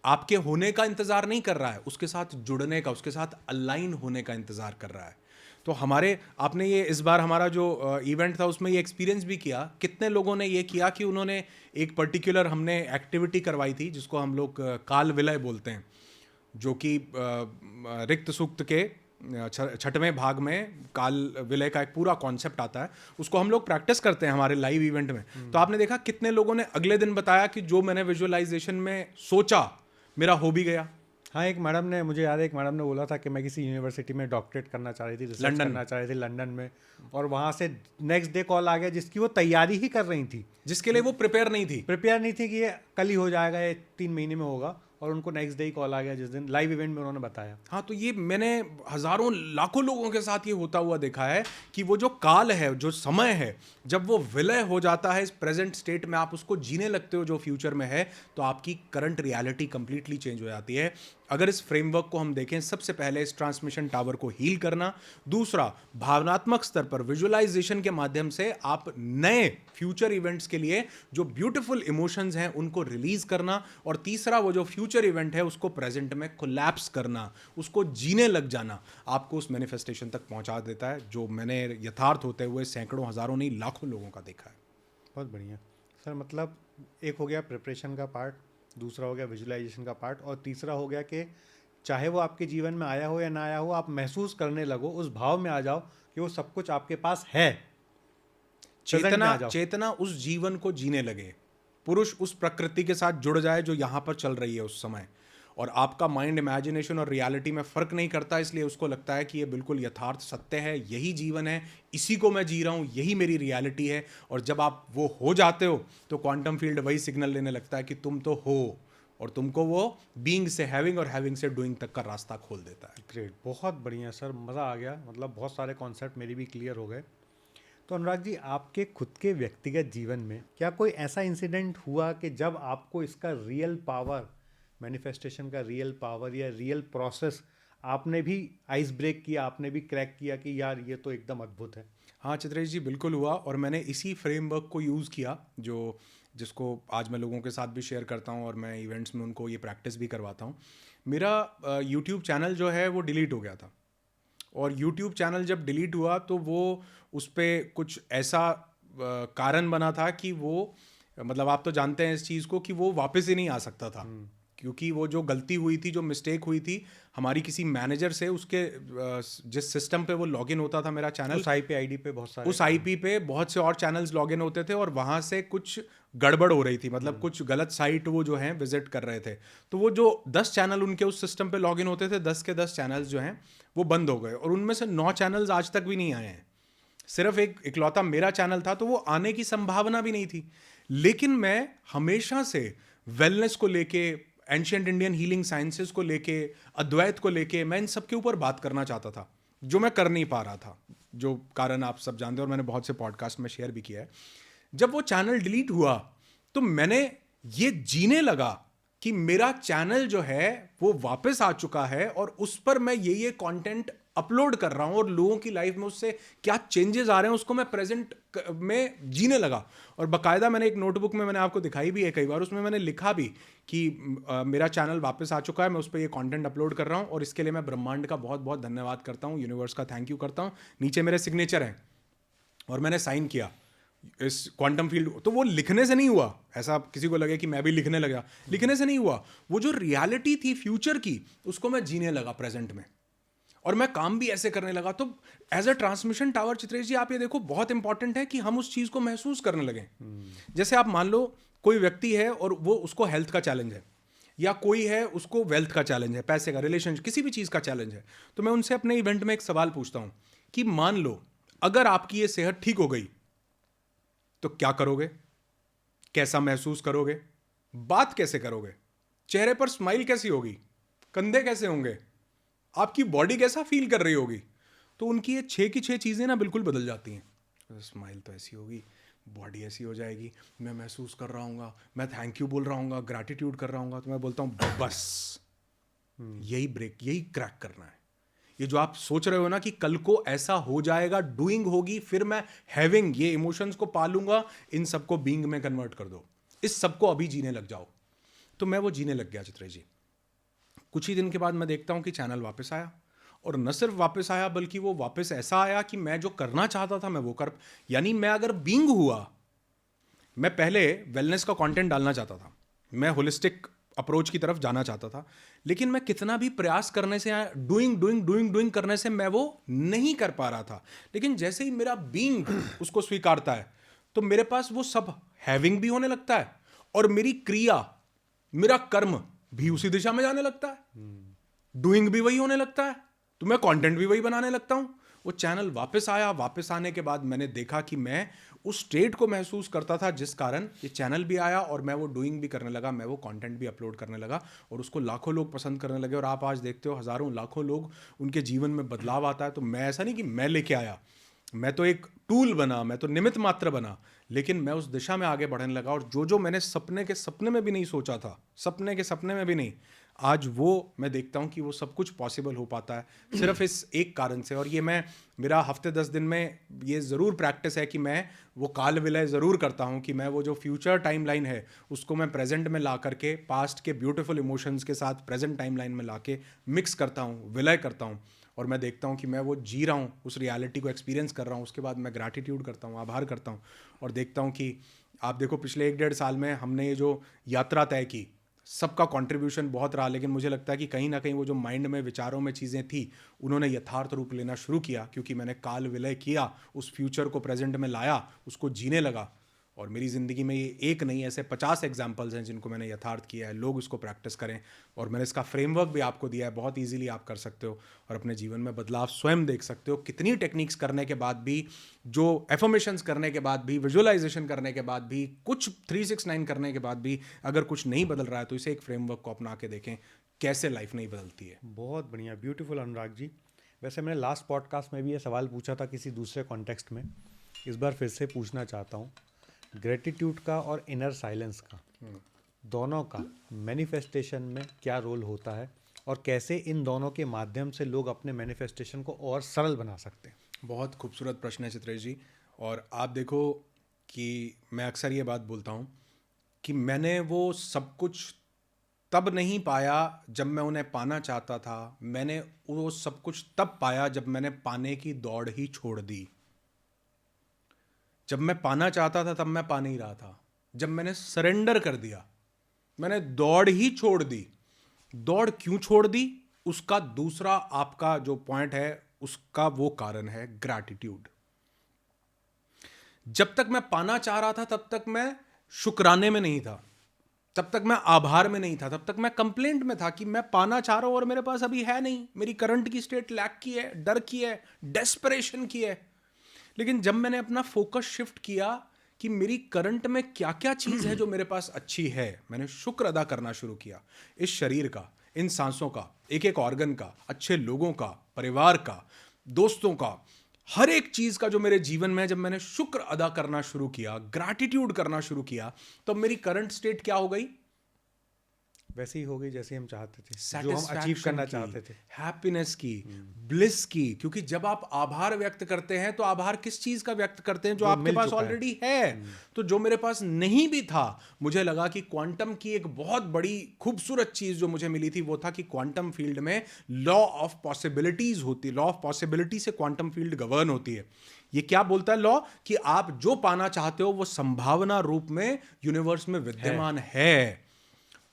आपके होने का इंतजार नहीं कर रहा है, उसके साथ जुड़ने का, उसके साथ अलाइन होने का इंतजार कर रहा है। तो हमारे, आपने ये इस बार हमारा जो इवेंट था उसमें ये एक्सपीरियंस भी किया, कितने लोगों ने ये किया कि उन्होंने एक पर्टिकुलर, हमने एक्टिविटी करवाई थी जिसको हम लोग काल विलय बोलते हैं, जो कि रिक्त सूक्त के 6वें भाग में काल विलय का एक पूरा कॉन्सेप्ट आता है, उसको हम लोग प्रैक्टिस करते हैं हमारे लाइव इवेंट में। तो आपने देखा कितने लोगों ने अगले दिन बताया कि जो मैंने विजुअलाइजेशन में सोचा मेरा हो भी गया। हाँ, एक मैडम ने, मुझे याद है, एक मैडम ने बोला था कि मैं किसी यूनिवर्सिटी में डॉक्टरेट करना चाह रही थी, रिसर्च करना चाह रही थी लंदन में, और वहाँ से नेक्स्ट डे कॉल आ गया, जिसकी वो तैयारी ही कर रही थी, जिसके लिए वो प्रिपेयर नहीं थी कि ये कल ही हो जाएगा, ये 3 महीने में होगा, और उनको नेक्स्ट डे ही कॉल आ गया, जिस दिन लाइव इवेंट में उन्होंने बताया। हाँ, तो ये मैंने हजारों लाखों लोगों के साथ ये होता हुआ देखा है कि वो जो काल है, जो समय है, जब वो विलय हो जाता है इस प्रेजेंट स्टेट में, आप उसको जीने लगते हो जो फ्यूचर में है, तो आपकी करंट रियलिटी कंप्लीटली चेंज हो जाती है। अगर इस फ्रेमवर्क को हम देखें, सबसे पहले इस ट्रांसमिशन टावर को हील करना, दूसरा भावनात्मक स्तर पर विजुअलाइजेशन के माध्यम से आप नए फ्यूचर इवेंट्स के लिए जो ब्यूटीफुल इमोशंस हैं उनको रिलीज करना, और तीसरा वो जो फ्यूचर इवेंट है उसको प्रेजेंट में कोलैप्स करना, उसको जीने लग जाना, आपको उस मैनिफेस्टेशन तक पहुंचा देता है, जो मैंने यथार्थ होते हुए सैकड़ों, हजारों नहीं लाखों लोगों का देखा है। बहुत बढ़िया सर। मतलब एक हो गया प्रिपरेशन का पार्ट, दूसरा हो गया विजुअलाइजेशन का पार्ट, और तीसरा हो गया कि चाहे वो आपके जीवन में आया हो या ना आया हो, आप महसूस करने लगो, उस भाव में आ जाओ कि वो सब कुछ आपके पास है, प्रेजेंट में आ जाओ। चेतना उस जीवन को जीने लगे, पुरुष उस प्रकृति के साथ जुड़ जाए जो यहाँ पर चल रही है उस समय, और आपका माइंड इमेजिनेशन और रियलिटी में फर्क नहीं करता, इसलिए उसको लगता है कि ये बिल्कुल यथार्थ सत्य है, यही जीवन है, इसी को मैं जी रहा हूँ, यही मेरी रियलिटी है। और जब आप वो हो जाते हो तो क्वांटम फील्ड वही सिग्नल लेने लगता है कि तुम तो हो, और तुमको वो बीइंग से हैविंग और हैविंग से डूइंग तक का रास्ता खोल देता है। ग्रेट, बहुत बढ़िया सर, मज़ा आ गया। मतलब बहुत सारे कॉन्सेप्ट मेरी भी क्लियर हो गए। तो अनुराग जी, आपके खुद के व्यक्तिगत जीवन में क्या कोई ऐसा इंसिडेंट हुआ कि जब आपको इसका रियल पावर, मैनिफेस्टेशन का रियल पावर या रियल प्रोसेस आपने भी आइस ब्रेक किया, आपने भी क्रैक किया कि यार ये तो एकदम अद्भुत है? हाँ चित्रेश जी, बिल्कुल हुआ, और मैंने इसी फ्रेमवर्क को यूज़ किया जिसको आज मैं लोगों के साथ भी शेयर करता हूँ, और मैं इवेंट्स में उनको ये प्रैक्टिस भी करवाता हूँ। मेरा यूट्यूब चैनल जो है वो डिलीट हो गया था, और यूट्यूब चैनल जब डिलीट हुआ तो वो उस पर कुछ ऐसा कारण बना था कि वो, मतलब आप तो जानते हैं इस चीज़ को, कि वो वापस ही नहीं आ सकता था, क्योंकि वो जो गलती हुई थी, जो मिस्टेक हुई थी हमारी किसी मैनेजर से, उसके जिस सिस्टम पे वो लॉगिन होता था मेरा चैनल, उस आईपी आईडी पे बहुत सारे, उस आईपी पे बहुत से और चैनल्स लॉगिन होते थे, और वहाँ से कुछ गड़बड़ हो रही थी, मतलब कुछ गलत साइट वो जो हैं विजिट कर रहे थे। तो वो जो 10 चैनल उनके उस सिस्टम पे लॉगिन होते थे, 10 के 10 चैनल्स जो हैं वो बंद हो गए, और उनमें से 9 चैनल्स आज तक भी नहीं आए हैं। सिर्फ एक इकलौता मेरा चैनल था, तो वो आने की संभावना भी नहीं थी। लेकिन मैं हमेशा से वेलनेस को लेके, एंशिएंट इंडियन हीलिंग साइंसेस को लेके, अद्वैत को लेके, मैं इन सब के ऊपर बात करना चाहता था, जो मैं कर नहीं पा रहा था, जो कारण आप सब जानते हैं, और मैंने बहुत से पॉडकास्ट में शेयर भी किया है। जब वो चैनल डिलीट हुआ तो मैंने ये जीने लगा कि मेरा चैनल जो है वो वापस आ चुका है, और उस पर मैं ये कंटेंट अपलोड कर रहा हूं, और लोगों की लाइफ में उससे क्या चेंजेस आ रहे हैं उसको मैं प्रेजेंट में जीने लगा। और बाकायदा मैंने एक नोटबुक में, मैंने आपको दिखाई भी है कई बार, उसमें मैंने लिखा भी कि मेरा चैनल वापस आ चुका है, मैं उस पर ये कंटेंट अपलोड कर रहा हूं, और इसके लिए मैं ब्रह्मांड का बहुत बहुत धन्यवाद करता हूं, यूनिवर्स का थैंक यू करता हूं। नीचे मेरे सिग्नेचर हैं, और मैंने साइन किया इस क्वांटम फील्ड। तो वो लिखने से नहीं हुआ, ऐसा किसी को लगे कि मैं भी लिखने लगा, लिखने से नहीं हुआ, वो जो रियलिटी थी फ्यूचर की, उसको मैं जीने लगा प्रेजेंट में, और मैं काम भी ऐसे करने लगा। तो as a transmission tower Chitresh ji, आप ये देखो, बहुत इंपॉर्टेंट है कि हम उस चीज को महसूस करने लगे। जैसे आप मान लो कोई व्यक्ति है और वो, उसको हेल्थ का चैलेंज है, या कोई है उसको वेल्थ का चैलेंज है, पैसे का, रिलेशनशिप, किसी भी चीज का चैलेंज है, तो मैं उनसे अपने इवेंट में एक सवाल पूछता हूं कि मान लो अगर आपकी ये सेहत ठीक हो गई तो क्या करोगे, कैसा महसूस करोगे, बात कैसे करोगे, चेहरे पर स्माइल कैसी होगी, कंधे कैसे होंगे, आपकी बॉडी कैसा फील कर रही होगी। तो उनकी ये 6 की 6 चीजें ना बिल्कुल बदल जाती हैं। स्माइल तो ऐसी होगी, बॉडी ऐसी हो जाएगी, मैं महसूस कर रहा हूँ, मैं थैंक यू बोल रहा हूँ, ग्रैटिट्यूड कर रहा हूँ। तो मैं बोलता हूँ बस यही ब्रेक, यही क्रैक करना है। ये जो आप सोच रहे हो ना कि कल को ऐसा हो जाएगा, डूइंग होगी, फिर मैं हैविंग, ये इमोशंस को पालूंगा, इन सबको बीइंग में कन्वर्ट कर दो, इस सबको अभी जीने लग जाओ। तो मैं वो जीने लग गया चित्रेश जी। कुछ ही दिन के बाद मैं देखता हूं कि चैनल वापस आया, और न सिर्फ वापस आया बल्कि वो वापस ऐसा आया कि मैं जो करना चाहता था मैं वो कर, यानी मैं अगर बीइंग हुआ, मैं पहले वेलनेस का कंटेंट डालना चाहता था, मैं होलिस्टिक अप्रोच की तरफ जाना चाहता था, लेकिन मैं कितना भी प्रयास करने से, डूइंग डूइंग डूइंग डूइंग करने से मैं वो नहीं कर पा रहा था। लेकिन जैसे ही मेरा बीइंग उसको स्वीकारता है तो मेरे पास वो सब हैविंग भी होने लगता है, और मेरी क्रिया, मेरा कर्म भी उसी दिशा में जाने लगता है, डूइंग भी वही होने लगता है, तो मैं कंटेंट भी वही बनाने लगता हूं। वो चैनल वापस आया, वापस आने के बाद मैंने देखा कि मैं उस स्टेट को महसूस करता था जिस कारण ये चैनल भी आया, और मैं वो डूइंग भी करने लगा, मैं वो कंटेंट भी अपलोड करने लगा, और उसको लाखों लोग पसंद करने लगे। और आप आज देखते हो हज़ारों लाखों लोग, उनके जीवन में बदलाव आता है। तो मैं, ऐसा नहीं कि मैं लेके आया, मैं तो एक टूल बना, मैं तो निमित्त मात्र बना, लेकिन मैं उस दिशा में आगे बढ़ने लगा। और जो जो मैंने सपने के सपने में भी नहीं सोचा था, सपने के सपने में भी नहीं, आज वो मैं देखता हूँ कि वो सब कुछ पॉसिबल हो पाता है सिर्फ इस एक कारण से। और ये मैं, मेरा हफ्ते 10 दिन में ये ज़रूर प्रैक्टिस है कि मैं वो काल विलय ज़रूर करता हूँ, कि मैं वो जो फ्यूचर टाइमलाइन है उसको मैं प्रेजेंट में ला करके, पास्ट के ब्यूटीफुल इमोशंस के साथ प्रेजेंट टाइमलाइन में ला के मिक्स करता हूँ, विलय करता हूँ, और मैं देखता हूँ कि मैं वो जी रहा हूँ, उस रियलिटी को एक्सपीरियंस कर रहा हूँ। उसके बाद मैं ग्रैटिट्यूड करता हूँ, आभार करता हूँ, और देखता हूँ कि आप देखो पिछले 1-1.5 साल में हमने ये जो यात्रा तय की, सबका कंट्रीब्यूशन बहुत रहा, लेकिन मुझे लगता है कि कहीं ना कहीं वो जो माइंड में विचारों में चीज़ें थी उन्होंने यथार्थ रूप लेना शुरू किया, क्योंकि मैंने काल विलय किया, उस फ्यूचर को प्रेजेंट में लाया, उसको जीने लगा। और मेरी ज़िंदगी में ये एक नहीं, ऐसे 50 एग्जाम्पल्स हैं जिनको मैंने यथार्थ किया है। लोग इसको प्रैक्टिस करें, और मैंने इसका फ्रेमवर्क भी आपको दिया है, बहुत ईजिली आप कर सकते हो और अपने जीवन में बदलाव स्वयं देख सकते हो। कितनी टेक्निक्स करने के बाद भी, जो एफर्मेशंस करने के बाद भी, विजुअलाइजेशन करने के बाद भी, कुछ 369 करने के बाद भी अगर कुछ नहीं बदल रहा है तो इसे एक फ्रेमवर्क को अपना के देखें, कैसे लाइफ नहीं बदलती है। बहुत बढ़िया, ब्यूटीफुल अनुराग जी। वैसे मैंने लास्ट पॉडकास्ट में भी ये सवाल पूछा था किसी दूसरे कॉन्टेक्स्ट में, इस बार फिर से पूछना चाहता हूँ। ग्रेटिट्यूड का और इनर साइलेंस का, दोनों का मैनिफेस्टेशन में क्या रोल होता है, और कैसे इन दोनों के माध्यम से लोग अपने मैनिफेस्टेशन को और सरल बना सकते हैं? बहुत खूबसूरत प्रश्न है चित्रेश जी। और आप देखो कि मैं अक्सर ये बात बोलता हूँ कि मैंने वो सब कुछ तब नहीं पाया जब मैं उन्हें पाना चाहता था, मैंने वो सब कुछ तब पाया जब मैंने पाने की दौड़ ही छोड़ दी। जब मैं पाना चाहता था तब मैं पा नहीं रहा था, जब मैंने सरेंडर कर दिया, मैंने दौड़ ही छोड़ दी। दौड़ क्यों छोड़ दी, उसका दूसरा आपका जो पॉइंट है उसका वो कारण है ग्रैटिट्यूड। जब तक मैं पाना चाह रहा था तब तक मैं शुक्राने में नहीं था, तब तक मैं आभार में नहीं था, तब तक मैं कंप्लेंट में था कि मैं पाना चाह रहा हूं और मेरे पास अभी है नहीं, मेरी करंट की स्टेट लैक की है, डर की है, डेस्परेशन की है। लेकिन जब मैंने अपना फोकस शिफ्ट किया कि मेरी करंट में क्या क्या चीज है जो मेरे पास अच्छी है, मैंने शुक्र अदा करना शुरू किया। इस शरीर का, इन सांसों का, एक एक ऑर्गन का, अच्छे लोगों का, परिवार का, दोस्तों का, हर एक चीज का जो मेरे जीवन में, जब मैंने शुक्र अदा करना शुरू किया, ग्रैटिट्यूड करना शुरू किया, तो मेरी करंट स्टेट क्या हो गई? वैसे ही हो गई जैसे हम चाहते थे, जो हम अचीव करना चाहते थे, हैप्पीनेस की, ब्लिस की। क्योंकि जब आप आभार व्यक्त करते हैं तो आभार किस चीज का व्यक्त करते हैं? जो आपके पास ऑलरेडी है। तो जो मेरे पास नहीं भी था, मुझे लगा कि क्वांटम की एक बहुत बड़ी खूबसूरत चीज जो मुझे मिली थी वो था कि क्वांटम फील्ड में लॉ ऑफ पॉसिबिलिटीज होती, लॉ ऑफ पॉसिबिलिटी से क्वांटम फील्ड गवर्न होती है। ये क्या बोलता है लॉ? कि आप जो पाना चाहते हो वो संभावना रूप में यूनिवर्स में विद्यमान है।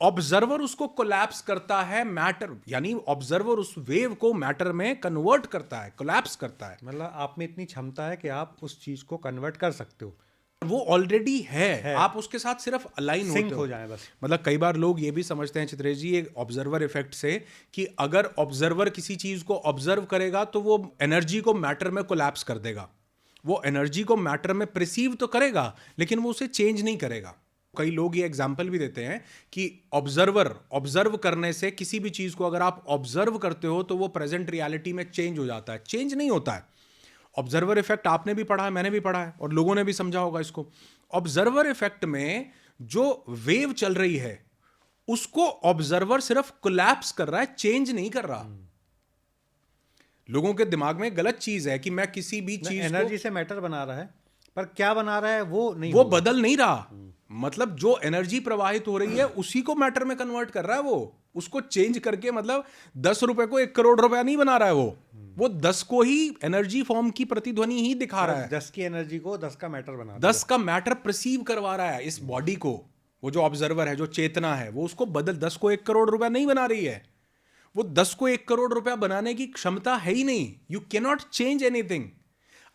ऑब्जर्वर उसको कोलैप्स करता है, मैटर, यानी ऑब्जर्वर उस वेव को मैटर में कन्वर्ट करता है, कोलैप्स करता है। मतलब आप में इतनी क्षमता है कि आप उस चीज को कन्वर्ट कर सकते हो, वो ऑलरेडी है। आप उसके साथ सिर्फ अलाइन होते हो जाए बस। मतलब कई बार लोग ये भी समझते हैं चित्रेश जी, एक ऑब्जर्वर इफेक्ट से, कि अगर ऑब्जर्वर किसी चीज को ऑब्जर्व करेगा तो वो एनर्जी को मैटर में कोलैप्स कर देगा। वो एनर्जी को मैटर में प्रिसीव तो करेगा लेकिन वो उसे चेंज नहीं करेगा। कई लोग ये एग्जाम्पल भी देते हैं कि ऑब्जर्व करने से, किसी भी चीज को अगर आप ऑब्जर्व करते हो तो वो प्रेजेंट रियलिटी में चेंज हो जाता है। चेंज नहीं होता है। ऑब्जर्वर इफेक्ट आपने भी पढ़ा है, मैंने भी पढ़ा है, और लोगों ने भी समझा होगा इसको। ऑब्जर्वर इफेक्ट में जो वेव चल रही है उसको ऑब्जर्वर सिर्फ कोलैप्स कर रहा है, चेंज नहीं कर रहा। लोगों के दिमाग में गलत चीज है कि मैं किसी भी चीज एनर्जी से मैटर बना रहा है, पर क्या बना रहा है वो नहीं, वो बदल नहीं रहा। मतलब जो एनर्जी प्रवाहित हो रही है उसी को मैटर में कन्वर्ट कर रहा है। वो उसको चेंज करके, मतलब 10 रुपए को 1 करोड़ रुपया नहीं बना रहा है। वो 10 को ही एनर्जी फॉर्म की प्रतिध्वनि ही दिखा रहा है। 10 की एनर्जी को 10 का मैटर बना, 10 का मैटर परसीव करवा रहा है इस बॉडी को। वो जो ऑब्जर्वर है, जो चेतना है, वो उसको बदल, 10 को 1 करोड़ रुपया नहीं बना रही है। वो 10 को 1 करोड़ रुपया बनाने की क्षमता है ही नहीं। You can not change anything.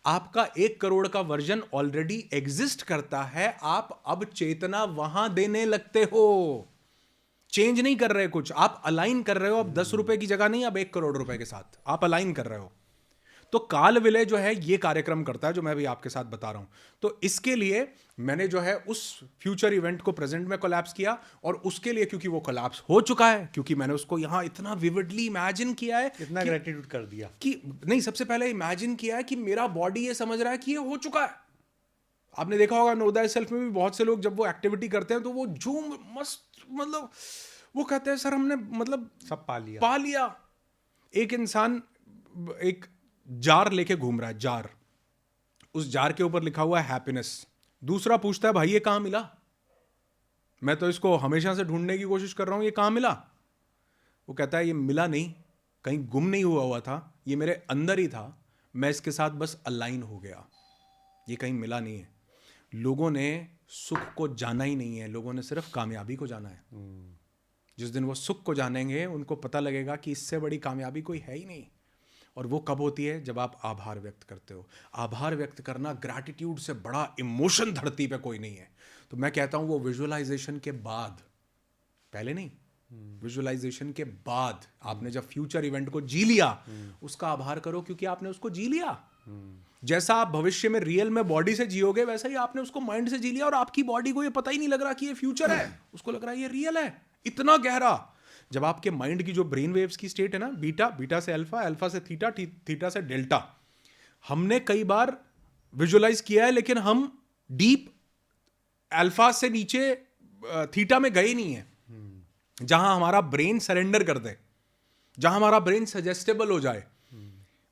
आपका 1 करोड़ का वर्जन ऑलरेडी एग्जिस्ट करता है, आप अब चेतना वहां देने लगते हो। चेंज नहीं कर रहे कुछ, आप अलाइन कर रहे हो। अब 10 रुपए की जगह नहीं, अब 1 करोड़ रुपए के साथ आप अलाइन कर रहे हो। तो काल विलय जो है ये कार्यक्रम करता है जो मैं अभी आपके साथ बता रहा हूं। तो इसके लिए मैंने जो है उस फ्यूचर इवेंट को प्रेजेंट में कोलैप्स किया, और उसके लिए, क्योंकि वो कोलैप्स हो चुका है, क्योंकि मैंने उसको यहां इतना विविडली इमेजिन किया है, इतना ग्रेटिट्यूड कर दिया कि नहीं, सबसे पहले इमेजिन किया है कि मेरा बॉडी ये समझ रहा है कि ये हो चुका है। आपने देखा होगा नो दैट सेल्फ में भी बहुत से लोग जब वो एक्टिविटी करते हैं तो वो झूम मस्त, मतलब वो कहते हैं सर हमने मतलब सब पा लिया। एक इंसान एक जार लेके घूम रहा है, जार, उस जार के ऊपर लिखा हुआ है हैप्पीनेस। दूसरा पूछता है भाई ये कहां मिला? मैं तो इसको हमेशा से ढूंढने की कोशिश कर रहा हूं, ये कहां मिला? वो कहता है ये मिला नहीं, कहीं गुम नहीं हुआ था, ये मेरे अंदर ही था, मैं इसके साथ बस अलाइन हो गया, ये कहीं मिला नहीं है। लोगों ने सुख को जाना ही नहीं है, लोगों ने सिर्फ कामयाबी को जाना है। जिस दिन वो सुख को जानेंगे उनको पता लगेगा कि इससे बड़ी कामयाबी कोई है ही नहीं। और वो कब होती है? जब आप आभार व्यक्त करते हो। आभार व्यक्त करना, ग्रैटिट्यूड से बड़ा इमोशन धरती पे कोई नहीं है। तो मैं कहता हूं वो विजुअलाइजेशन के बाद, पहले नहीं, विजुअलाइजेशन के बाद आपने जब फ्यूचर इवेंट को जी लिया, उसका आभार करो क्योंकि आपने उसको जी लिया। जैसा आप भविष्य में रियल में बॉडी से जियोगे, वैसा ही आपने उसको माइंड से जी लिया और आपकी बॉडी को ये पता ही नहीं लग रहा कि ये फ्यूचर है, उसको लग रहा है ये रियल है। इतना गहरा। जब आपके माइंड की जो ब्रेन वेव्स की स्टेट है ना, बीटा, बीटा से अल्फा, अल्फा से थीटा, थीटा से डेल्टा, हमने कई बार विजुअलाइज किया है, लेकिन हम डीप अल्फा से नीचे थीटा में गए नहीं है, जहां हमारा ब्रेन सरेंडर कर दे, जहां हमारा ब्रेन सजेस्टेबल हो जाए।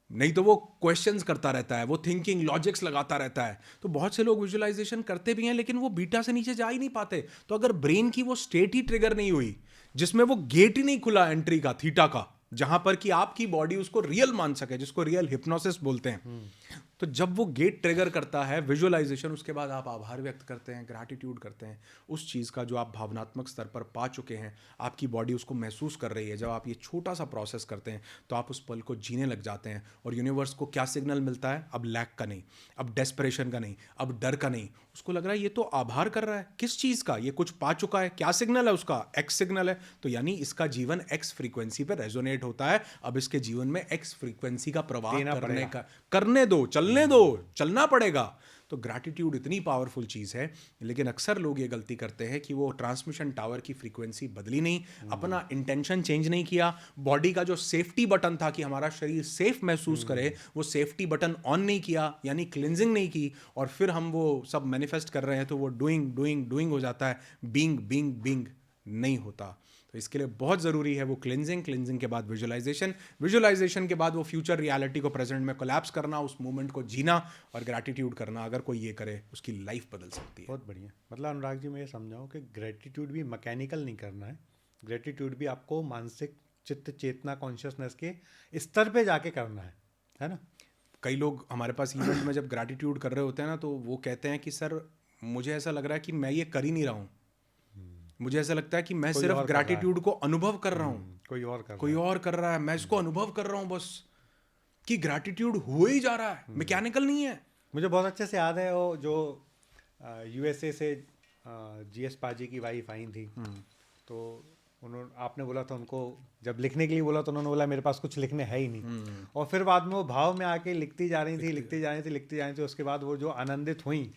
नहीं तो वो क्वेश्चंस करता रहता है, वो थिंकिंग लॉजिक्स लगाता रहता है। तो बहुत से लोग विजुअलाइजेशन करते भी हैं, लेकिन वो बीटा से नीचे जा ही नहीं पाते। तो अगर ब्रेन की वो स्टेट ही ट्रिगर नहीं हुई, जिसमें वो गेट ही नहीं खुला एंट्री का, थीटा का, जहां पर कि आपकी बॉडी उसको रियल मान सके, जिसको रियल हिप्नोसिस बोलते हैं, तो जब वो गेट ट्रिगर करता है विजुअलाइजेशन, उसके बाद आप आभार व्यक्त करते हैं, ग्रैटिट्यूड करते हैं उस चीज़ का जो आप भावनात्मक स्तर पर पा चुके हैं। आपकी बॉडी उसको महसूस कर रही है। जब आप ये छोटा सा प्रोसेस करते हैं तो आप उस पल को जीने लग जाते हैं। और यूनिवर्स को क्या सिग्नल मिलता है? अब लैक का नहीं, अब डेस्परेशन का नहीं, अब डर का नहीं। उसको लग रहा है ये तो आभार कर रहा है। किस चीज़ का? ये कुछ पा चुका है। क्या सिग्नल है उसका? एक्स सिग्नल है। तो यानी इसका जीवन एक्स फ्रीक्वेंसी पर रेजोनेट होता है। अब इसके जीवन में एक्स फ्रीक्वेंसी का प्रवाह करने दो, चलने दो, चलना पड़ेगा। तो ग्रैटिट्यूड इतनी पावरफुल चीज़ है, लेकिन अक्सर लोग ये गलती करते हैं कि वो ट्रांसमिशन टावर की फ्रीक्वेंसी बदली नहीं, अपना इंटेंशन चेंज नहीं किया, बॉडी का जो सेफ्टी बटन था कि हमारा शरीर सेफ महसूस करे, वो सेफ्टी बटन ऑन नहीं किया, यानी क्लिनजिंग नहीं की, और फिर हम वो सब मैनिफेस्ट कर रहे हैं तो वो डूइंग डूइंग डूइंग हो जाता है, बीइंग बीइंग बीइंग नहीं होता। तो इसके लिए बहुत ज़रूरी है वो क्लिनजिंग, क्लिनजिंग के बाद विजुअलाइजेशन, विजुअलाइजेशन के बाद वो फ्यूचर रियलिटी को प्रेजेंट में कोलैप्स करना, उस मोमेंट को जीना और ग्रैटिट्यूड करना। अगर कोई ये करे उसकी लाइफ बदल सकती है। बहुत बढ़िया। मतलब अनुराग जी, मैं ये समझाऊँ कि ग्रेटिट्यूड भी मैकेनिकल नहीं करना है। ग्रेटिट्यूड भी आपको मानसिक चित्त चेतना कॉन्शियसनेस के स्तर पे जाके करना है ना? कई लोग हमारे पास इवेंट में जब ग्रैटिट्यूड कर रहे होते हैं ना, तो वो कहते हैं कि सर मुझे ऐसा लग रहा है कि मैं ये कर ही नहीं रहा हूँ, मुझे ऐसा लगता है कि मैं सिर्फ ग्रैटिट्यूड को अनुभव कर रहा हूँ, कोई और कर रहा है, मैं इसको अनुभव कर रहा हूँ बस, कि ग्रैटिट्यूड हो ही जा रहा है, मैकेनिकल नहीं है। मुझे बहुत अच्छे से याद है वो जो यूएसए से जीएस पाजी की वाइफ आई थी, तो आपने बोला था उनको, जब लिखने के लिए बोला तो उन्होंने बोला मेरे पास कुछ लिखने है ही नहीं, और फिर बाद में वो भाव में आके लिखती जा रही थी। उसके बाद वो जो आनंदित हुई,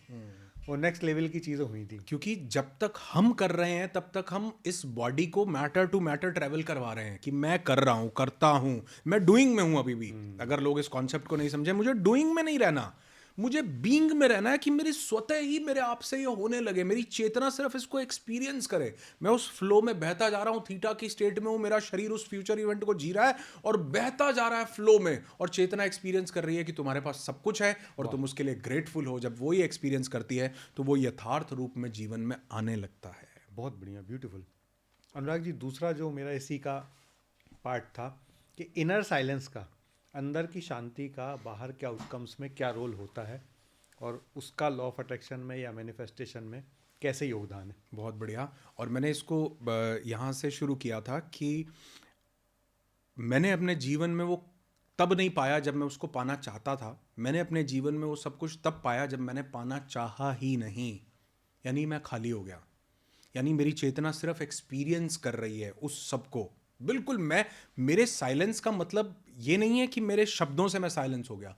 वो नेक्स्ट लेवल की चीज़ें हुई थी। क्योंकि जब तक हम कर रहे हैं तब तक हम इस बॉडी को मैटर टू मैटर ट्रेवल करवा रहे हैं कि मैं कर रहा हूं, करता हूं, मैं डूइंग में हूं अभी भी। अगर लोग इस कॉन्सेप्ट को नहीं समझे, मुझे डूइंग में नहीं रहना, मुझे बीइंग में रहना है, कि मेरी स्वतः ही मेरे आप से ये होने लगे, मेरी चेतना सिर्फ इसको एक्सपीरियंस करे। मैं उस फ्लो में बहता जा रहा हूँ, थीटा की स्टेट में हूँ, मेरा शरीर उस फ्यूचर इवेंट को जी रहा है और बहता जा रहा है फ्लो में, और चेतना एक्सपीरियंस कर रही है कि तुम्हारे पास सब कुछ है और तुम उसके लिए ग्रेटफुल हो। जब वो ये एक्सपीरियंस करती है तो वो यथार्थ रूप में जीवन में आने लगता है। बहुत बढ़िया, ब्यूटीफुल। अनुराग जी, दूसरा जो मेरा इसी का पार्ट था कि इनर साइलेंस का, अंदर की शांति का बाहर के आउटकम्स में क्या रोल होता है, और उसका लॉ ऑफ अट्रैक्शन में या मैनिफेस्टेशन में कैसे योगदान है। बहुत बढ़िया। और मैंने इसको यहाँ से शुरू किया था कि मैंने अपने जीवन में वो तब नहीं पाया जब मैं उसको पाना चाहता था, मैंने अपने जीवन में वो सब कुछ तब पाया जब मैंने पाना चाहा ही नहीं, यानी मैं खाली हो गया, यानी मेरी चेतना सिर्फ एक्सपीरियंस कर रही है उस सब को। बिल्कुल, मेरे साइलेंस का मतलब ये नहीं है कि मेरे शब्दों से मैं साइलेंस हो गया,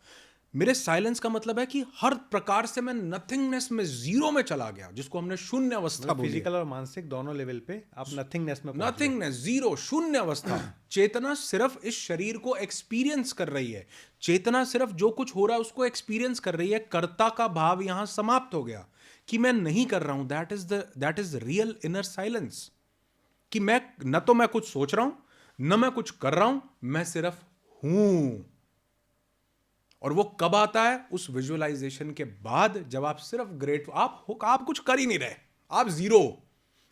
मेरे साइलेंस का मतलब है कि हर प्रकार से मैं नथिंगनेस में, जीरो में चला गया, जिसको हमने शून्य अवस्था बोली। फिजिकल और मानसिक दोनों लेवल पे आप नथिंगनेस में, नथिंगनेस, जीरो, शून्य अवस्था। चेतना सिर्फ इस शरीर को एक्सपीरियंस कर रही है, चेतना सिर्फ जो कुछ हो रहा है उसको एक्सपीरियंस कर रही है। कर्ता का भाव यहां समाप्त हो गया कि मैं नहीं कर रहा हूं। That is real inner silence, कि मैं न तो मैं कुछ सोच रहा हूं न मैं कुछ कर रहा हूं, मैं सिर्फ हूं। और वो कब आता है? उस विजुअलाइजेशन के बाद, जब आप सिर्फ आप कुछ कर ही नहीं रहे, आप जीरो,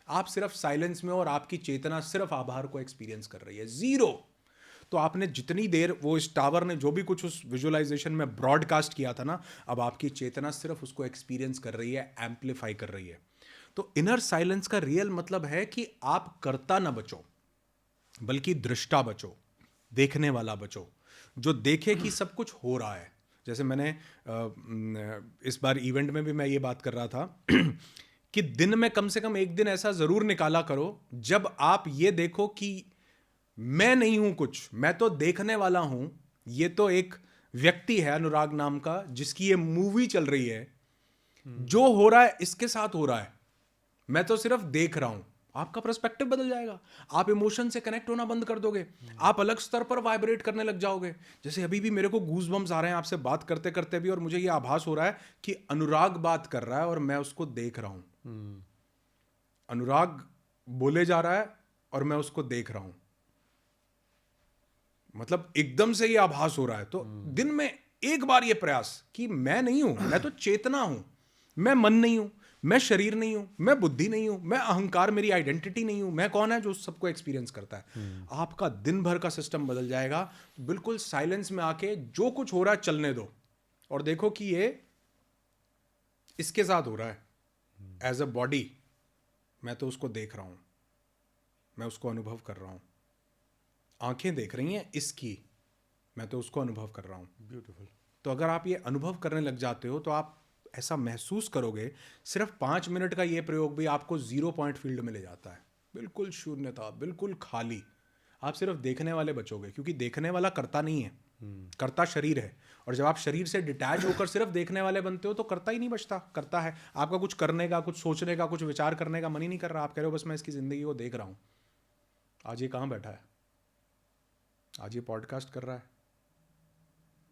आप सिर्फ साइलेंस में, और आपकी चेतना सिर्फ आभार को एक्सपीरियंस कर रही है, जीरो। तो आपने जितनी देर वो इस टावर ने जो भी कुछ उस विजुअलाइजेशन में ब्रॉडकास्ट किया था ना, अब आपकी चेतना सिर्फ उसको एक्सपीरियंस कर रही है, एम्पलीफाई कर रही है। तो इनर साइलेंस का रियल मतलब है कि आप कर्ता ना बचो, बल्कि दृष्टा बचो, देखने वाला बचो, जो देखे कि सब कुछ हो रहा है। जैसे मैंने इस बार इवेंट में भी मैं ये बात कर रहा था कि दिन में कम से कम एक दिन ऐसा जरूर निकाला करो जब आप ये देखो कि मैं नहीं हूं कुछ, मैं तो देखने वाला हूं। ये तो एक व्यक्ति है अनुराग नाम का, जिसकी ये मूवी चल रही है, जो हो रहा है इसके साथ हो रहा है, मैं तो सिर्फ देख रहा हूं। आपका पर्सपेक्टिव बदल जाएगा, आप इमोशन से कनेक्ट होना बंद कर दोगे, आप अलग स्तर पर वाइब्रेट करने लग जाओगे। जैसे अभी भी मेरे को गूज बम्स आ रहे हैं आपसे बात करते करते भी, और मुझे ये आभास हो रहा है कि अनुराग बात कर रहा है और मैं उसको देख रहा हूं। अनुराग बोले जा रहा है और मैं उसको देख रहा हूं। मतलब एकदम से ये आभास हो रहा है। तो दिन में एक बार ये प्रयास कि मैं नहीं हूं, मैं तो चेतना हूं, मैं मन नहीं हूं, मैं शरीर नहीं हूं, मैं बुद्धि नहीं हूं, मैं अहंकार, मेरी आइडेंटिटी नहीं हूं। मैं कौन है जो सबको एक्सपीरियंस करता है। आपका दिन भर का सिस्टम बदल जाएगा। बिल्कुल साइलेंस में आके जो कुछ हो रहा है चलने दो, और देखो कि ये इसके साथ हो रहा है एज अ बॉडी। मैं तो उसको देख रहा हूं, मैं उसको अनुभव कर रहा हूं। आंखें देख रही हैं इसकी, मैं तो उसको अनुभव कर रहा हूं। ब्यूटीफुल। तो अगर आप ये अनुभव करने लग जाते हो तो आप ऐसा महसूस करोगे। सिर्फ 5 मिनट का ये प्रयोग भी आपको 0 पॉइंट फील्ड में ले जाता है। बिल्कुल शून्यता, बिल्कुल खाली। आप सिर्फ देखने वाले बचोगे, क्योंकि देखने वाला कर्ता नहीं है, कर्ता शरीर है। और जब आप शरीर से डिटैच होकर सिर्फ देखने वाले बनते हो तो कर्ता ही नहीं बचता, कर्ता है। आपका कुछ करने का, कुछ सोचने का, कुछ विचार करने का मन ही नहीं कर रहा। आप कह रहे हो बस मैं इसकी जिंदगी को देख रहा हूं। आज ये कहां बैठा है, आज ये पॉडकास्ट कर रहा है,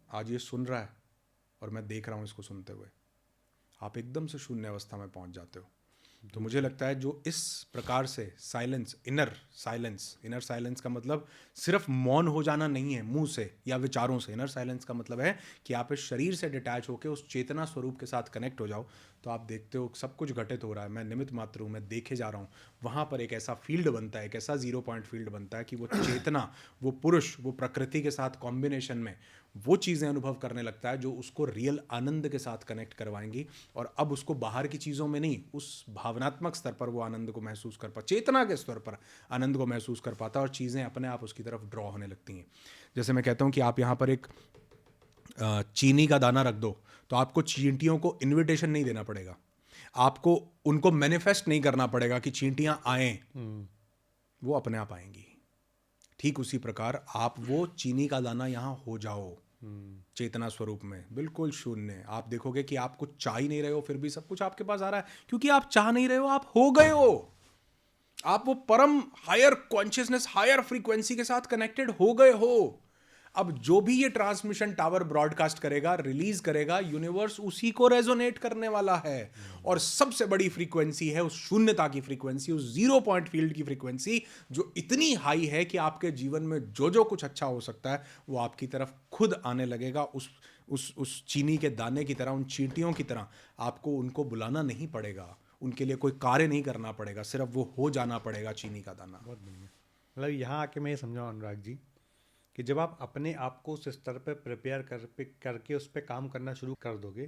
आज ये सुन रहा है, और मैं देख रहा हूं इसको सुनते हुए। आप एकदम से शून्य अवस्था में पहुंच जाते हो। तो मुझे लगता है जो इस प्रकार से साइलेंस, इनर साइलेंस का मतलब सिर्फ मौन हो जाना नहीं है मुंह से या विचारों से। इनर साइलेंस का मतलब है कि आप इस शरीर से डिटैच होकर उस चेतना स्वरूप के साथ कनेक्ट हो जाओ। तो आप देखते हो सब कुछ घटित हो रहा है, मैं निमित्त मात्र हूँ, मैं देखे जा रहा हूँ। वहाँ पर एक ऐसा फील्ड बनता है, एक ऐसा 0 पॉइंट फील्ड बनता है कि वो चेतना, वो पुरुष, वो प्रकृति के साथ कॉम्बिनेशन में वो चीज़ें अनुभव करने लगता है जो उसको रियल आनंद के साथ कनेक्ट करवाएंगी। और अब उसको बाहर की चीज़ों में नहीं, उस भावनात्मक स्तर पर वो आनंद को महसूस कर पाता, चेतना के स्तर पर आनंद को महसूस कर पाता, और चीज़ें अपने आप उसकी तरफ ड्रॉ होने लगती हैं। जैसे मैं कहता हूँ कि आप यहाँ पर एक चीनी का दाना रख दो, तो आपको चींटियों को इन्विटेशन नहीं देना पड़ेगा, आपको उनको मैनिफेस्ट नहीं करना पड़ेगा कि चींटियाँ आएँ, वो अपने आप आएंगी। ठीक उसी प्रकार आप वो चीनी का दाना यहाँ हो जाओ, चेतना स्वरूप में, बिल्कुल शून्य। आप देखोगे कि आप कुछ चाह ही नहीं रहे हो, फिर भी सब कुछ आपके पास आ रहा है, क्योंकि आप चाह नहीं रहे हो, आप हो गए हो। आप वो परम हायर कॉन्शियसनेस, हायर फ्रीक्वेंसी के साथ कनेक्टेड हो गए हो। अब जो भी ये ट्रांसमिशन टावर ब्रॉडकास्ट करेगा, रिलीज करेगा, यूनिवर्स उसी को रेजोनेट करने वाला है। और सबसे बड़ी फ्रीक्वेंसी है उस शून्यता की फ्रीक्वेंसी, उस 0 पॉइंट फील्ड की फ्रीक्वेंसी, जो इतनी हाई है कि आपके जीवन में जो जो कुछ अच्छा हो सकता है वो आपकी तरफ खुद आने लगेगा। उस चीनी के दाने की तरह, उन चींटियों की तरह आपको उनको बुलाना नहीं पड़ेगा, उनके लिए कोई कार्य नहीं करना पड़ेगा, सिर्फ वो हो जाना पड़ेगा चीनी का दाना। बहुत बढ़िया। मतलब यहाँ आके मैं ये समझाऊँ अनुराग जी कि जब आप अपने आप को उस स्तर पे प्रिपेयर करके उस पर काम करना शुरू कर दोगे,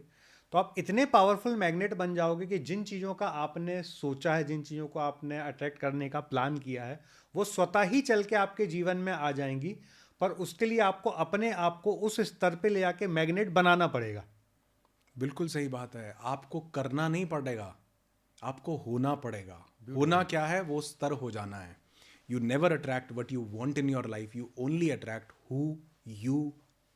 तो आप इतने पावरफुल मैग्नेट बन जाओगे कि जिन चीज़ों का आपने सोचा है, जिन चीज़ों को आपने अट्रैक्ट करने का प्लान किया है, वो स्वतः ही चल के आपके जीवन में आ जाएंगी। पर उसके लिए आपको अपने आप को उस स्तर पे ले आके मैग्नेट बनाना पड़ेगा। बिल्कुल सही बात है। आपको करना नहीं पड़ेगा, आपको होना पड़ेगा। होना क्या है, वो स्तर हो जाना है। You never attract what you want in your life, you only attract who you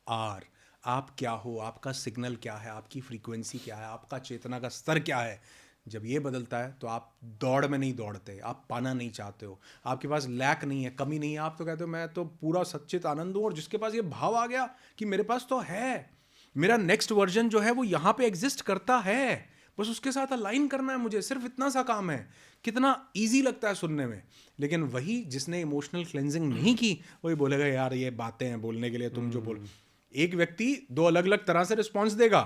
are. आप क्या हो, आपका सिग्नल क्या है, आपकी फ्रीक्वेंसी क्या है, आपका चेतना का स्तर क्या है। जब ये बदलता है तो आप दौड़ में नहीं दौड़ते, आप पाना नहीं चाहते हो, आपके पास लैक नहीं है, कमी नहीं है। आप तो कहते हो मैं तो पूरा सच्चित आनंद हूँ। और जिसके पास ये भाव आ गया कि मेरे पास तो है, मेरा नेक्स्ट वर्जन जो है वो यहाँ पे एग्जिस्ट करता है, बस उसके साथ अलाइन करना है मुझे, सिर्फ इतना सा काम है। कितना इजी लगता है सुनने में। लेकिन वही जिसने इमोशनल क्लेंजिंग नहीं की, वही बोलेगा यार ये बातें हैं बोलने के लिए, तुम जो बोल। एक व्यक्ति 2 अलग अलग तरह से रिस्पॉन्स देगा।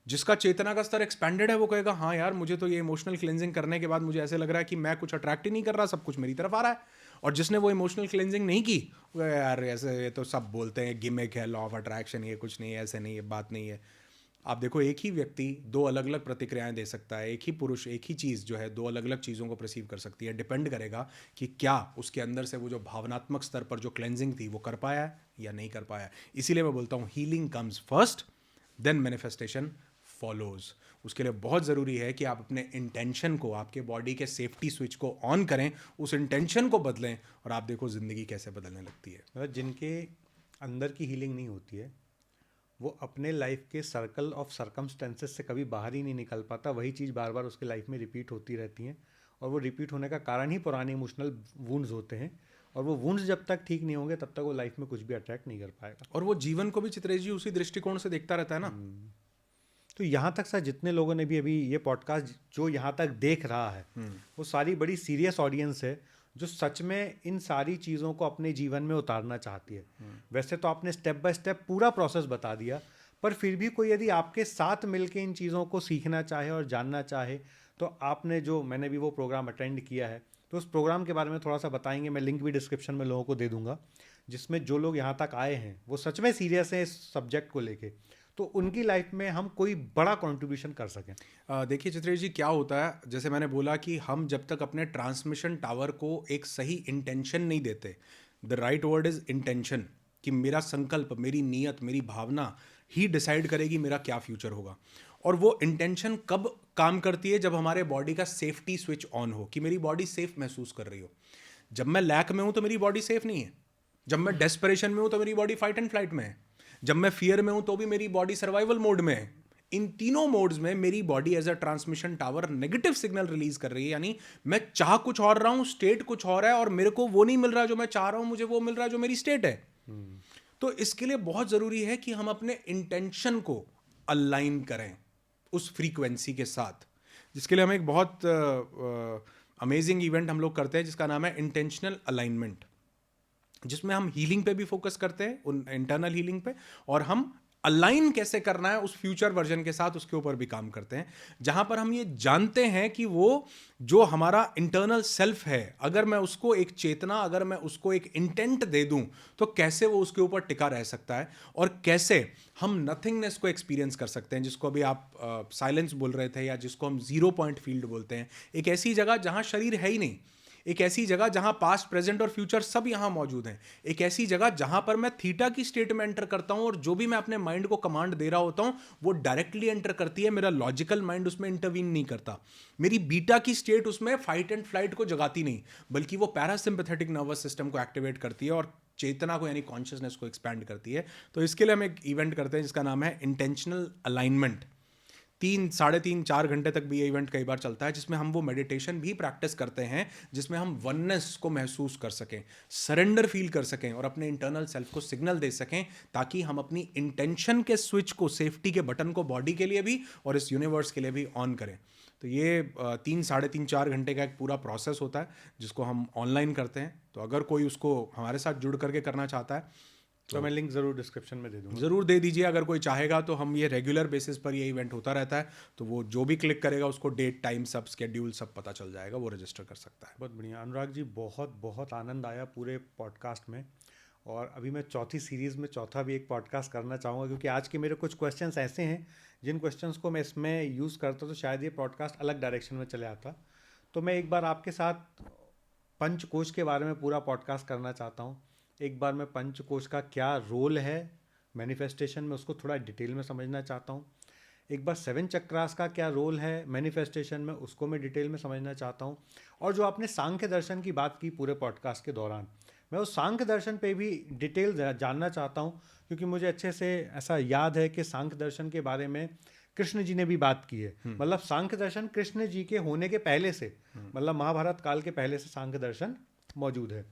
जिसका चेतना का स्तर एक्सपेंडेड है वो कहेगा हाँ यार मुझे तो ये इमोशनल क्लेंजिंग करने के बाद मुझे ऐसे लग रहा है कि मैं कुछ अट्रैक्ट ही नहीं कर रहा, सब कुछ मेरी तरफ आ रहा है। और जिसने वो इमोशनल क्लेंजिंग नहीं की, वो यार ऐसे ये तो सब बोलते हैं गिमिक है, लॉ ऑफ अट्रैक्शन, ये कुछ नहीं है, ऐसे नहीं है, बात नहीं है। आप देखो, एक ही व्यक्ति दो अलग अलग प्रतिक्रियाएं दे सकता है, एक ही पुरुष एक ही चीज़ जो है दो अलग अलग चीज़ों को परसीव कर सकती है। डिपेंड करेगा कि क्या उसके अंदर से वो जो भावनात्मक स्तर पर जो क्लेंजिंग थी वो कर पाया है या नहीं कर पाया। इसीलिए मैं बोलता हूँ healing comes first, then manifestation follows. उसके लिए बहुत ज़रूरी है कि आप अपने इंटेंशन को, आपके बॉडी के सेफ्टी स्विच को ऑन करें, उस इंटेंशन को बदलें और आप देखो ज़िंदगी कैसे बदलने लगती है। मतलब जिनके अंदर की हीलिंग नहीं होती है वो अपने लाइफ के सर्कल ऑफ सर्कमस्टेंसेस से कभी बाहर ही नहीं निकल पाता, वही चीज़ बार बार उसके लाइफ में रिपीट होती रहती हैं और वो रिपीट होने का कारण ही पुराने इमोशनल वुंड्स होते हैं और वो वुंड्स जब तक ठीक नहीं होंगे तब तक वो लाइफ में कुछ भी अट्रैक्ट नहीं कर पाएगा। और वो जीवन को भी चित्रेश जी उसी दृष्टिकोण से देखता रहता है ना। तो यहाँ तक सर जितने लोगों ने भी अभी ये पॉडकास्ट जो यहाँ तक देख रहा है वो सारी बड़ी सीरियस ऑडियंस है जो सच में इन सारी चीज़ों को अपने जीवन में उतारना चाहती है। वैसे तो आपने स्टेप बाय स्टेप पूरा प्रोसेस बता दिया, पर फिर भी कोई यदि आपके साथ मिलके इन चीज़ों को सीखना चाहे और जानना चाहे तो आपने जो, मैंने भी वो प्रोग्राम अटेंड किया है, तो उस प्रोग्राम के बारे में थोड़ा सा बताएंगे। मैं लिंक भी डिस्क्रिप्शन में लोगों को दे दूंगा, जिसमें जो लोग यहाँ तक आए हैं वो सच में सीरियस हैं इस सब्जेक्ट को लेके, तो उनकी लाइफ में हम कोई बड़ा कंट्रीब्यूशन कर सकें। देखिए चित्रेश जी, क्या होता है, जैसे मैंने बोला कि हम जब तक अपने ट्रांसमिशन टावर को एक सही इंटेंशन नहीं देते, the right word is intention, कि मेरा संकल्प, मेरी नीयत, मेरी भावना ही डिसाइड करेगी मेरा क्या फ्यूचर होगा। और वो इंटेंशन कब काम करती है? जब हमारे बॉडी का सेफ्टी स्विच ऑन हो, कि मेरी बॉडी सेफ महसूस कर रही हो। जब मैं लैक में हूं तो मेरी बॉडी सेफ नहीं है, जब मैं डेस्परेशन में हूं तो मेरी बॉडी फाइट एंड फ्लाइट में है, जब मैं फियर में हूं तो भी मेरी बॉडी सर्वाइवल मोड में है। इन तीनों मोड्स में मेरी body as a transmission tower negative signal release कर रही है, यानी मैं चाह कुछ और रहा हूं, स्टेट कुछ और है, और मेरे को वो नहीं मिल रहा जो मैं चाह रहा हूं, मुझे वो मिल रहा है जो मेरी स्टेट है। तो इसके लिए बहुत जरूरी है कि हम अपने इंटेंशन को अलाइन करें उस फ्रीक्वेंसी के साथ, जिसके लिए हम एक बहुत अमेजिंग इवेंट हम लोग करते हैं जिसका नाम है इंटेंशनल अलाइनमेंट, जिसमें हम हीलिंग पे भी फोकस करते हैं, उन इंटरनल हीलिंग पे, और हम अलाइन कैसे करना है उस फ्यूचर वर्जन के साथ, उसके ऊपर भी काम करते हैं, जहां पर हम ये जानते हैं कि वो जो हमारा इंटरनल सेल्फ है, अगर मैं उसको एक चेतना, अगर मैं उसको एक इंटेंट दे दूं तो कैसे वो उसके ऊपर टिका रह सकता है, और कैसे हम नथिंगनेस को एक्सपीरियंस कर सकते हैं, जिसको अभी आप साइलेंस बोल रहे थे, या जिसको हम जीरो पॉइंट फील्ड बोलते हैं। एक ऐसी जगह जहां शरीर है ही नहीं, एक ऐसी जगह जहां पास्ट, प्रेजेंट और फ्यूचर सब यहां मौजूद हैं, एक ऐसी जगह जहां पर मैं थीटा की स्टेट में एंटर करता हूं और जो भी मैं अपने माइंड को कमांड दे रहा होता हूं वो डायरेक्टली एंटर करती है, मेरा लॉजिकल माइंड उसमें इंटरवीन नहीं करता। मेरी बीटा की स्टेट उसमें फाइट एंड फ्लाइट को जगाती नहीं, बल्कि वो पैरासिम्पैथेटिक नर्वस सिस्टम को एक्टिवेट करती है और चेतना को, यानी कॉन्शियसनेस को एक्सपैंड करती है। तो इसके लिए हम एक इवेंट करते हैं जिसका नाम है इंटेंशनल अलाइनमेंट। 3, 3.5, 4 घंटे तक भी ये इवेंट कई बार चलता है, जिसमें हम वो मेडिटेशन भी प्रैक्टिस करते हैं, जिसमें हम वननेस को महसूस कर सकें, सरेंडर फील कर सकें और अपने इंटरनल सेल्फ को सिग्नल दे सकें, ताकि हम अपनी इंटेंशन के स्विच को, सेफ्टी के बटन को बॉडी के लिए भी और इस यूनिवर्स के लिए भी ऑन करें। तो ये 3, 3.5, 4 घंटे का एक पूरा प्रोसेस होता है जिसको हम ऑनलाइन करते हैं। तो अगर कोई उसको हमारे साथ जुड़ करके करना चाहता है तो मैं लिंक ज़रूर डिस्क्रिप्शन में दे दूँगा। ज़रूर दे दीजिए अगर कोई चाहेगा। तो हम ये रेगुलर बेसिस पर ये इवेंट होता रहता है, तो वो जो भी क्लिक करेगा उसको डेट, टाइम, सब स्केड्यूल सब पता चल जाएगा, वो रजिस्टर कर सकता है। बहुत बढ़िया अनुराग जी, बहुत बहुत आनंद आया पूरे पॉडकास्ट में, और अभी मैं चौथी सीरीज़ में चौथा भी एक पॉडकास्ट करना चाहूँगा, क्योंकि आज के मेरे कुछ क्वेश्चंस ऐसे हैं जिन क्वेश्चंस को मैं इसमें यूज़ करता तो शायद ये पॉडकास्ट अलग डायरेक्शन में चले आता। तो मैं एक बार आपके साथ पंचकोश के बारे में पूरा पॉडकास्ट करना चाहता हूँ। एक बार मैं पंचकोश का क्या रोल है मैनिफेस्टेशन में उसको थोड़ा डिटेल में समझना चाहता हूँ। एक बार 7 चक्रास का क्या रोल है मैनिफेस्टेशन में उसको मैं डिटेल में समझना चाहता हूँ। और जो आपने सांख्य दर्शन की बात की पूरे पॉडकास्ट के दौरान, मैं उस सांख्य दर्शन पे भी डिटेल जानना चाहता हूँ, क्योंकि मुझे अच्छे से ऐसा याद है कि सांख्य दर्शन के बारे में कृष्ण जी ने भी बात की है। मतलब सांख्य दर्शन कृष्ण जी के होने के पहले से, मतलब महाभारत काल के पहले से सांख्य दर्शन मौजूद है।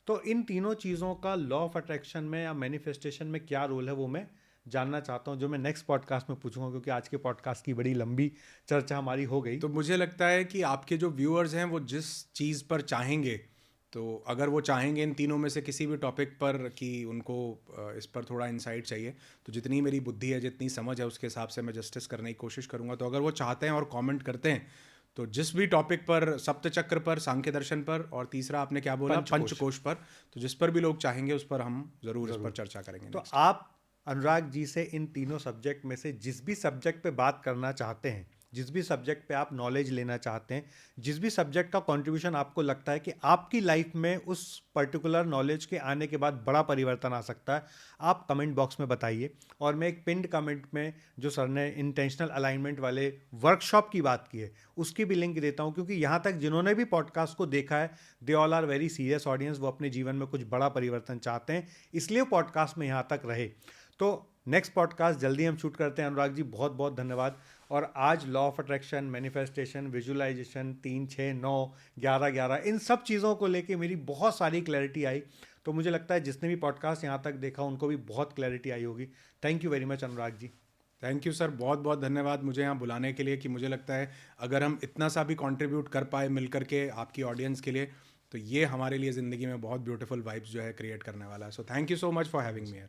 तो इन तीनों चीज़ों का लॉ ऑफ अट्रैक्शन में या मैनिफेस्टेशन में क्या रोल है वो मैं जानना चाहता हूँ, जो मैं नेक्स्ट पॉडकास्ट में पूछूंगा, क्योंकि आज के पॉडकास्ट की बड़ी लंबी चर्चा हमारी हो गई। तो मुझे लगता है कि आपके जो व्यूअर्स हैं वो जिस चीज़ पर चाहेंगे, तो अगर वो चाहेंगे इन तीनों में से किसी भी टॉपिक पर कि उनको इस पर थोड़ा इंसाइट चाहिए, तो जितनी मेरी बुद्धि है, जितनी समझ है, उसके हिसाब से मैं जस्टिस करने की कोशिश करूँगा। तो अगर वो चाहते हैं और कमेंट करते हैं तो जिस भी टॉपिक पर, सप्तचक्र पर, सांख्य दर्शन पर, और तीसरा आपने क्या बोला, पंचकोश पर, तो जिस पर भी लोग चाहेंगे उस पर हम ज़रूर इस पर चर्चा करेंगे। तो आप अनुराग जी से इन तीनों सब्जेक्ट में से जिस भी सब्जेक्ट पे बात करना चाहते हैं, जिस भी सब्जेक्ट पे आप नॉलेज लेना चाहते हैं, जिस भी सब्जेक्ट का कंट्रीब्यूशन आपको लगता है कि आपकी लाइफ में उस पर्टिकुलर नॉलेज के आने के बाद बड़ा परिवर्तन आ सकता है, आप कमेंट बॉक्स में बताइए। और मैं एक पिंड कमेंट में जो सर ने इंटेंशनल अलाइनमेंट वाले वर्कशॉप की बात की है उसकी भी लिंक देता हूँ, क्योंकि यहाँ तक जिन्होंने भी पॉडकास्ट को देखा है they all are very serious audience, वो अपने जीवन में कुछ बड़ा परिवर्तन चाहते हैं, इसलिए पॉडकास्ट में यहाँ तक रहे। तो नेक्स्ट पॉडकास्ट जल्दी हम शूट करते हैं। अनुराग जी बहुत बहुत धन्यवाद। और आज law of attraction, manifestation, visualization, 3, 6, 9, 11, 11 इन सब चीज़ों को लेके मेरी बहुत सारी क्लैरिटी आई। तो मुझे लगता है जिसने भी पॉडकास्ट यहाँ तक देखा उनको भी बहुत क्लैरिटी आई होगी। Thank you very much Anurag ji. Thank you sir, बहुत बहुत धन्यवाद मुझे यहाँ बुलाने के लिए, कि मुझे लगता है अगर हम इतना सा भी कंट्रीब्यूट कर पाए मिल करके आपकी ऑडियंस के लिए, तो ये हमारे लिए ज़िंदगी में बहुत ब्यूटीफुल वाइब्स जो है क्रिएट करने वाला है। So thank you so much for having me.